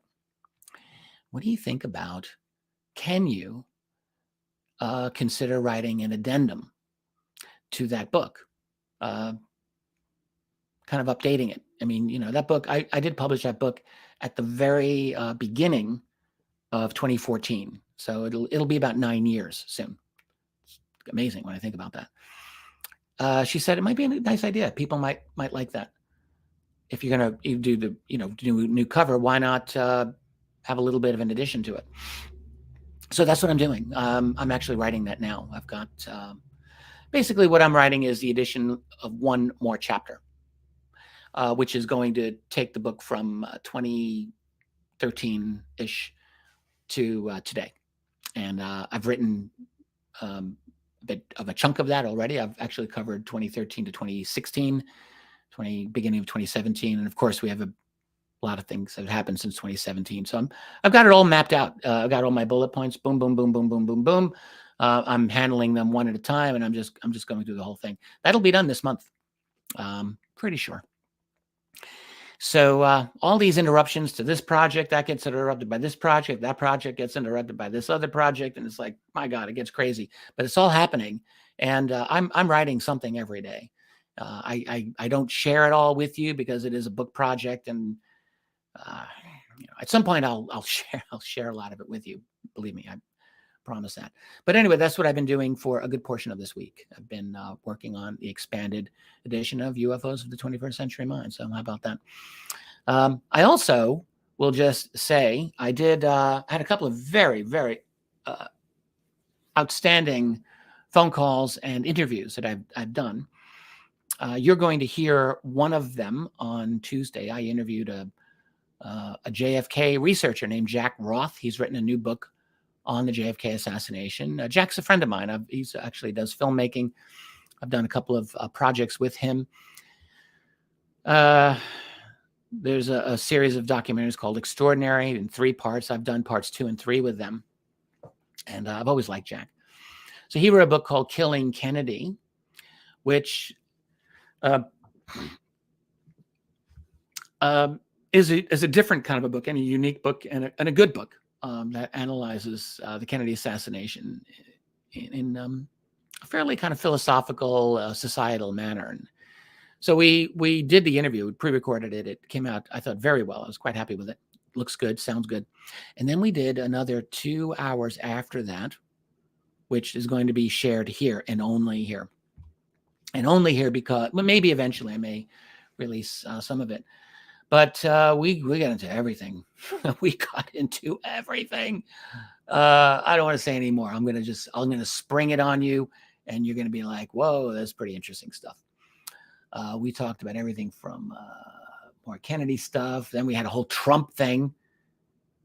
What do you think about, can you consider writing an addendum to that book? Kind of updating it. I mean, that book, I did publish that book at the very beginning of 2014. So it'll be about 9 years soon. It's amazing when I think about that. She said it might be a nice idea. People might like that. If you're going to do the new cover, why not have a little bit of an addition to it? So that's what I'm doing. I'm actually writing that now. I've got basically what I'm writing is the addition of one more chapter, which is going to take the book from 2013-ish to today. And I've written a bit of a chunk of that already. I've actually covered 2013 to 2016, beginning of 2017. And of course, we have a lot of things that have happened since 2017. So I've got it all mapped out. I've got all my bullet points. Boom, boom, boom, boom, boom, boom, boom. I'm handling them one at a time, and I'm just going through the whole thing. That'll be done this month. Pretty sure. So all these interruptions to this project, that gets interrupted by this project, that project gets interrupted by this other project, and it's like, my God, it gets crazy. But it's all happening, and I'm writing something every day. I don't share it all with you because it is a book project, and at some point I'll share a lot of it with you. Believe me, I promise that. But anyway, that's what I've been doing for a good portion of this week. I've been working on the expanded edition of UFOs of the 21st Century Mind. So how about that? I also will just say I had a couple of very, very outstanding phone calls and interviews that I've done. You're going to hear one of them on Tuesday. I interviewed a JFK researcher named Jack Roth. He's written a new book on the JFK assassination. Jack's a friend of mine. He actually does filmmaking. I've done a couple of projects with him. There's a series of documentaries called Extraordinary in 3 parts. I've done parts 2 and 3 with them. And I've always liked Jack. So he wrote a book called Killing Kennedy, which is a different kind of a book, and a unique book, and a good book that analyzes the Kennedy assassination in a fairly kind of philosophical, societal manner. And so we did the interview, we pre-recorded it. It came out, I thought, very well. I was quite happy with it. Looks good, sounds good. And then we did another 2 hours after that, which is going to be shared here and only here. And only here because, well, maybe eventually I may release some of it. But we got into everything. We got into everything. I don't want to say any more. I'm going to spring it on you, and you're going to be like, whoa, that's pretty interesting stuff. We talked about everything from more Kennedy stuff. Then we had a whole Trump thing,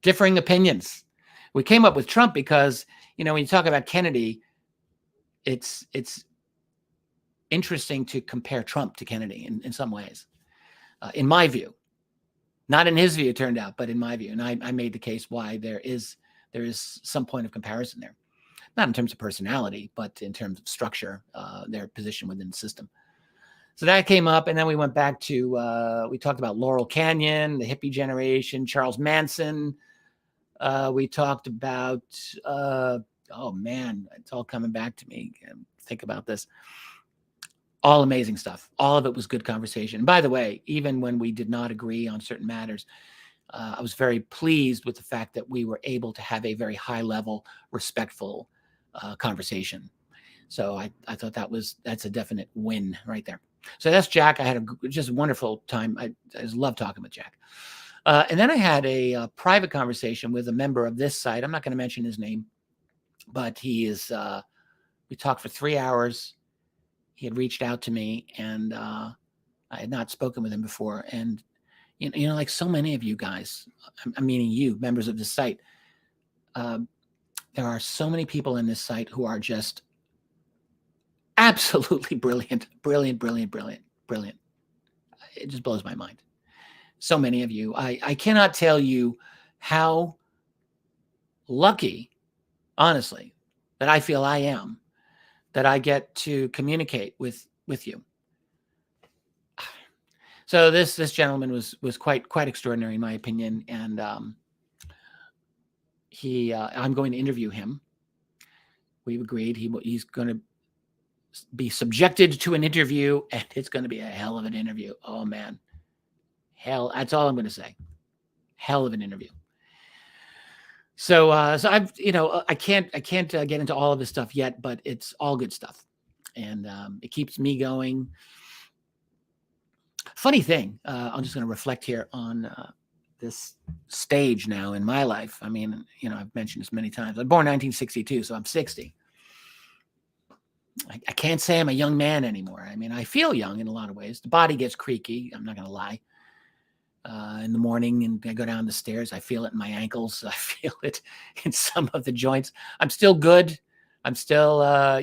differing opinions. We came up with Trump because, when you talk about Kennedy, it's interesting to compare Trump to Kennedy in some ways, in my view. Not in his view, it turned out, but in my view. And I made the case why there is some point of comparison there. Not in terms of personality, but in terms of structure, their position within the system. So that came up, and then we went back to, we talked about Laurel Canyon, the hippie generation, Charles Manson. We talked about, oh man, it's all coming back to me. Think about this. All amazing stuff. All of it was good conversation. And by the way, even when we did not agree on certain matters, I was very pleased with the fact that we were able to have a very high level, respectful conversation. So I thought that's a definite win right there. So that's Jack. I had just a wonderful time. I just love talking with Jack. And then I had a private conversation with a member of this site. I'm not going to mention his name, but he is, we talked for 3 hours. He had reached out to me, and I had not spoken with him before. And, like so many of you guys, I'm meaning you, members of the site, there are so many people in this site who are just absolutely brilliant. It just blows my mind. So many of you. I cannot tell you how lucky, honestly, that I feel I am, that I get to communicate with you. So this gentleman was quite extraordinary in my opinion, and I'm going to interview him. We've agreed he's going to be subjected to an interview, and it's going to be a hell of an interview. Oh man, hell! That's all I'm going to say. Hell of an interview. So I've, I can't get into all of this stuff yet, but it's all good stuff, and it keeps me going. Funny thing, I'm just going to reflect here on this stage now in my life. I mean, I've mentioned this many times. I'm born 1962, so I'm 60. I can't say I'm a young man anymore. I mean, I feel young in a lot of ways. The body gets creaky. I'm not going to lie. In the morning, and I go down the stairs, I feel it in my ankles. I feel it in some of the joints. I'm still good. I'm still, I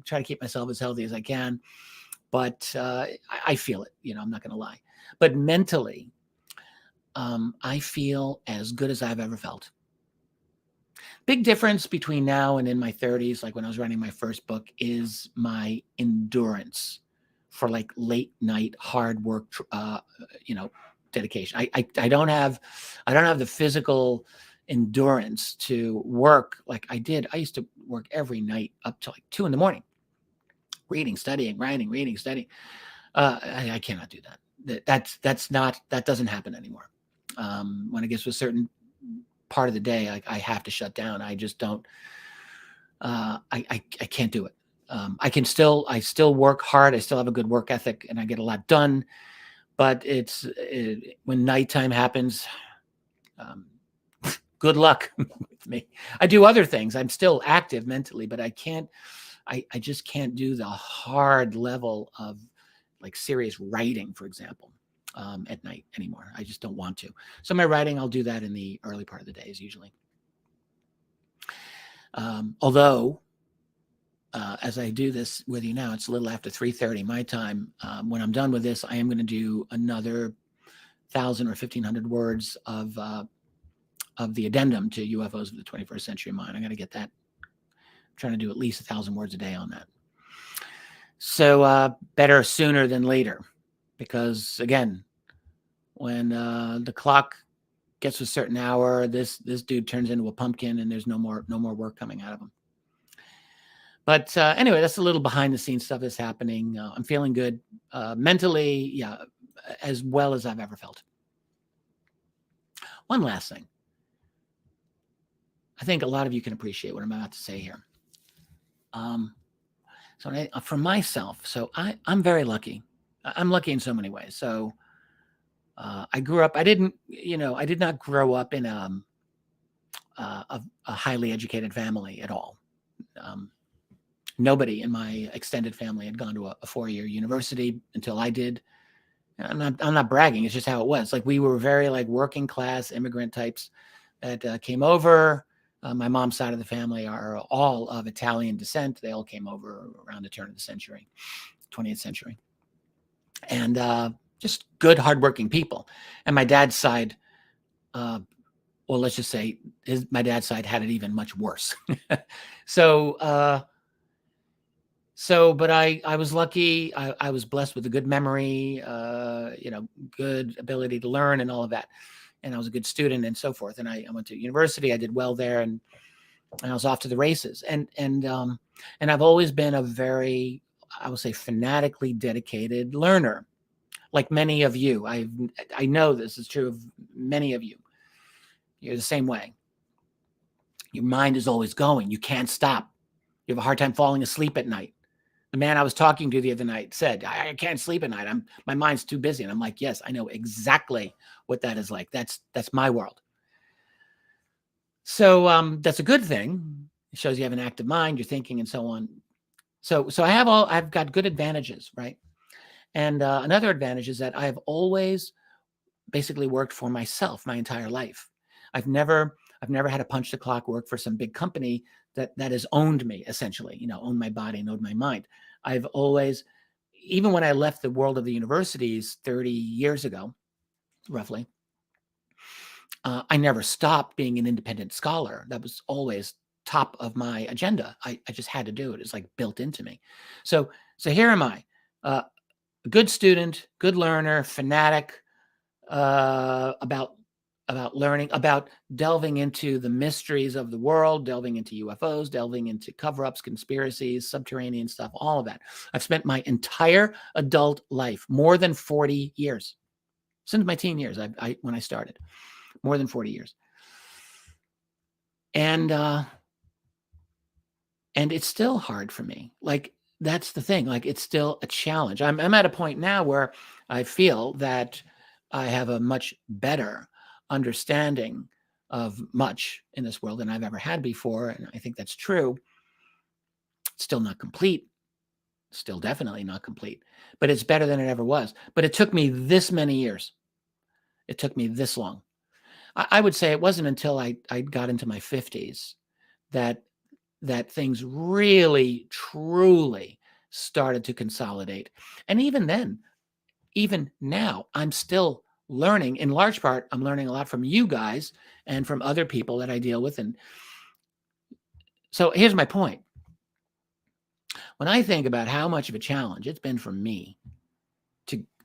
try to keep myself as healthy as I can, but I feel it. I'm not going to lie. But mentally, I feel as good as I've ever felt. Big difference between now and in my 30s, like when I was writing my first book, is my endurance for like late night hard work, dedication. I don't have the physical endurance to work like I did. I used to work every night up to like 2 a.m, reading, studying, writing, reading, studying. I cannot do that. That doesn't happen anymore. When it gets to a certain part of the day, I have to shut down. I just don't. I can't do it. I still work hard. I still have a good work ethic, and I get a lot done. But when nighttime happens, good luck with me. I do other things. I'm still active mentally, but I can't. I just can't do the hard level of like serious writing, for example, at night anymore. I just don't want to. So my writing, I'll do that in the early part of the days usually. Although, as I do this with you now, it's a little after 3:30 my time. When I'm done with this, I am going to do another 1,000 or 1,500 words of the addendum to UFOs of the 21st Century Mind. I'm going to get that. I'm trying to do at least 1,000 words a day on that. So better sooner than later, because again, when the clock gets to a certain hour, this dude turns into a pumpkin, and there's no more work coming out of him. But anyway, that's a little behind the scenes stuff that's happening. I'm feeling good mentally, yeah, as well as I've ever felt. One last thing. I think a lot of you can appreciate what I'm about to say here. For myself, so I'm very lucky. I'm lucky in so many ways. So I grew up. I did not grow up in a highly educated family at all. Nobody in my extended family had gone to a 4-year university until I did. I'm not bragging. It's just how it was. Like we were very like working class immigrant types that came over. My mom's side of the family are all of Italian descent. They all came over around the turn of the century, 20th century. And just good, hardworking people. And my dad's side, well, let's just say my dad's side had it even much worse. But I was lucky. I was blessed with a good memory, good ability to learn and all of that. And I was a good student and so forth. And I went to university. I did well there, and I was off to the races. And I've always been a very, I would say, fanatically dedicated learner, like many of you. I know this is true of many of you. You're the same way. Your mind is always going. You can't stop. You have a hard time falling asleep at night. The man I was talking to the other night said, I can't sleep at night. My mind's too busy. And I'm like, yes, I know exactly what that is like. That's my world. So that's a good thing. It shows you have an active mind, you're thinking and so on. So I've got good advantages, right? And another advantage is that I have always basically worked for myself my entire life. I've never had to punch the clock, work for some big company that has owned me, essentially, owned my body and owned my mind. I've always, even when I left the world of the universities 30 years ago, roughly, I never stopped being an independent scholar. That was always top of my agenda. I just had to do it. It's like built into me. So here am I, a good student, good learner, fanatic about learning, about delving into the mysteries of the world, delving into UFOs, delving into cover-ups, conspiracies, subterranean stuff, all of that. I've spent my entire adult life, more than 40 years, since my teen years, when I started, more than 40 years. And it's still hard for me. Like, that's the thing. Like, it's still a challenge. I'm at a point now where I feel that I have a much better understanding of much in this world than I've ever had before. And I think that's true. Still not complete. Still definitely not complete. But it's better than it ever was. But it took me this many years. It took me this long. I would say it wasn't until I got into my 50s that things really, truly started to consolidate. And even then, even now, I'm still learning. In large part, I'm learning a lot from you guys and from other people that I deal with. And so here's my point. When I think about how much of a challenge it's been for me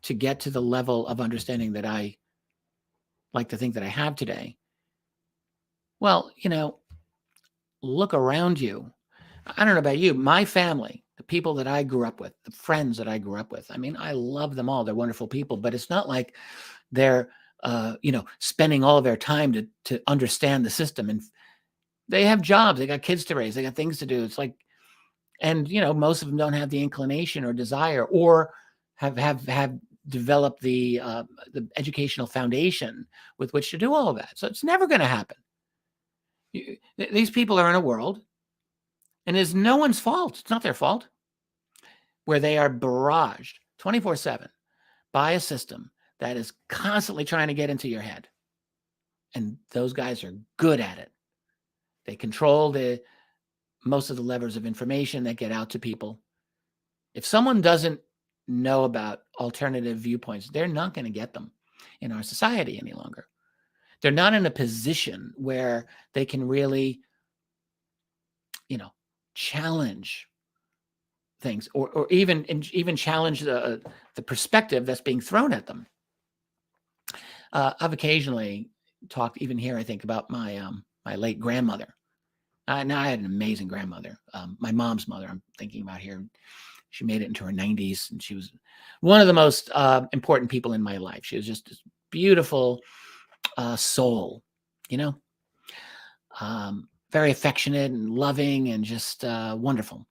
to get to the level of understanding that I like to think that I have today, well, look around you. I don't know about you, my family, the people that I grew up with, the friends that I grew up with. I mean, I love them all. They're wonderful people, but it's not like they're, spending all of their time to understand the system. And they have jobs, they got kids to raise, they got things to do. It's like, and most of them don't have the inclination or desire, or have developed the educational foundation with which to do all of that. So it's never going to happen. These people are in a world, and it's no one's fault. It's not their fault, where they are barraged 24/7 by a system that is constantly trying to get into your head. And those guys are good at it. They control most of the levers of information that get out to people. If someone doesn't know about alternative viewpoints, they're not going to get them in our society any longer. They're not in a position where they can really, challenge things, or even challenge the perspective that's being thrown at them. I've occasionally talked, even here, I think, about my late grandmother. Now, I had an amazing grandmother, my mom's mother. I'm thinking about here. She made it into her 90s, and she was one of the most important people in my life. She was just this beautiful soul, very affectionate and loving, and just wonderful.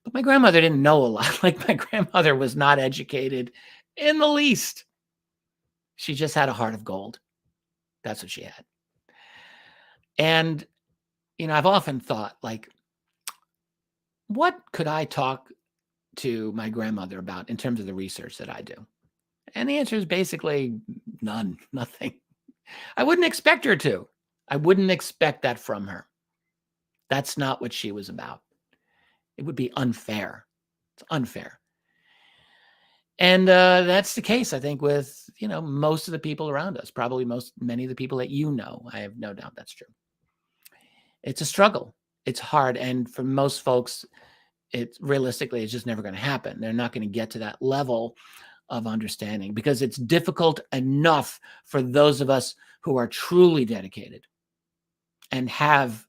But my grandmother didn't know a lot. Like, my grandmother was not educated in the least. She just had a heart of gold. That's what she had. And, I've often thought, like, what could I talk to my grandmother about in terms of the research that I do? And the answer is basically nothing. I wouldn't expect her to. I wouldn't expect that from her. That's not what she was about. It would be unfair. It's unfair. And that's the case, I think, with, most of the people around us, probably many of the people that I have no doubt that's true. It's a struggle. It's hard. And for most folks, realistically, it's just never going to happen. They're not going to get to that level of understanding, because it's difficult enough for those of us who are truly dedicated and have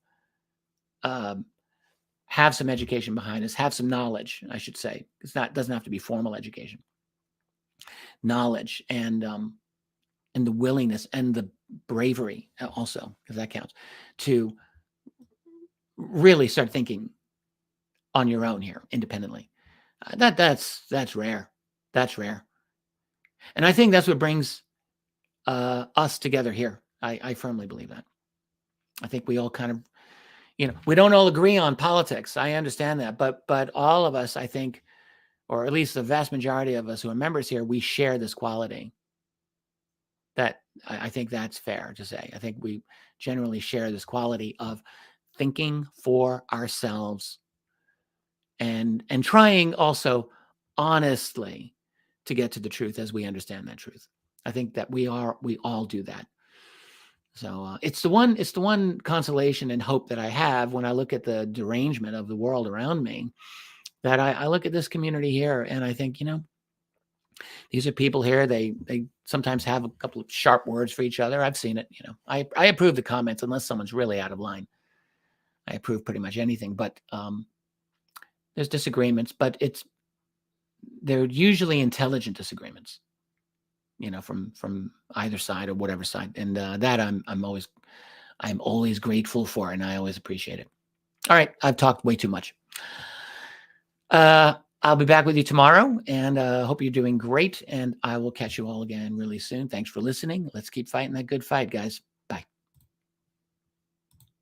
some education behind us, have some knowledge, I should say. Doesn't have to be formal education. Knowledge and the willingness and the bravery also, because that counts, to really start thinking on your own here, independently. That's rare. That's rare. And I think that's what brings us together here. I firmly believe that. I think we all kind of, we don't all agree on politics. I understand that, but all of us, I think, or at least the vast majority of us who are members here, we share this quality. That I think that's fair to say. I think we generally share this quality of thinking for ourselves and trying also honestly to get to the truth as we understand that truth. I think that we all do that. So it's the one consolation and hope that I have when I look at the derangement of the world around me, that I look at this community here and I think, these are people here. They sometimes have a couple of sharp words for each other. I've seen it. I approve the comments unless someone's really out of line. I approve pretty much anything, but there's disagreements, but they're usually intelligent disagreements, from either side or whatever side. And that I'm always grateful for, and I always appreciate it. All right. I've talked way too much. I'll be back with you tomorrow, and hope you're doing great. And I will catch you all again really soon. Thanks for listening. Let's keep fighting that good fight, guys.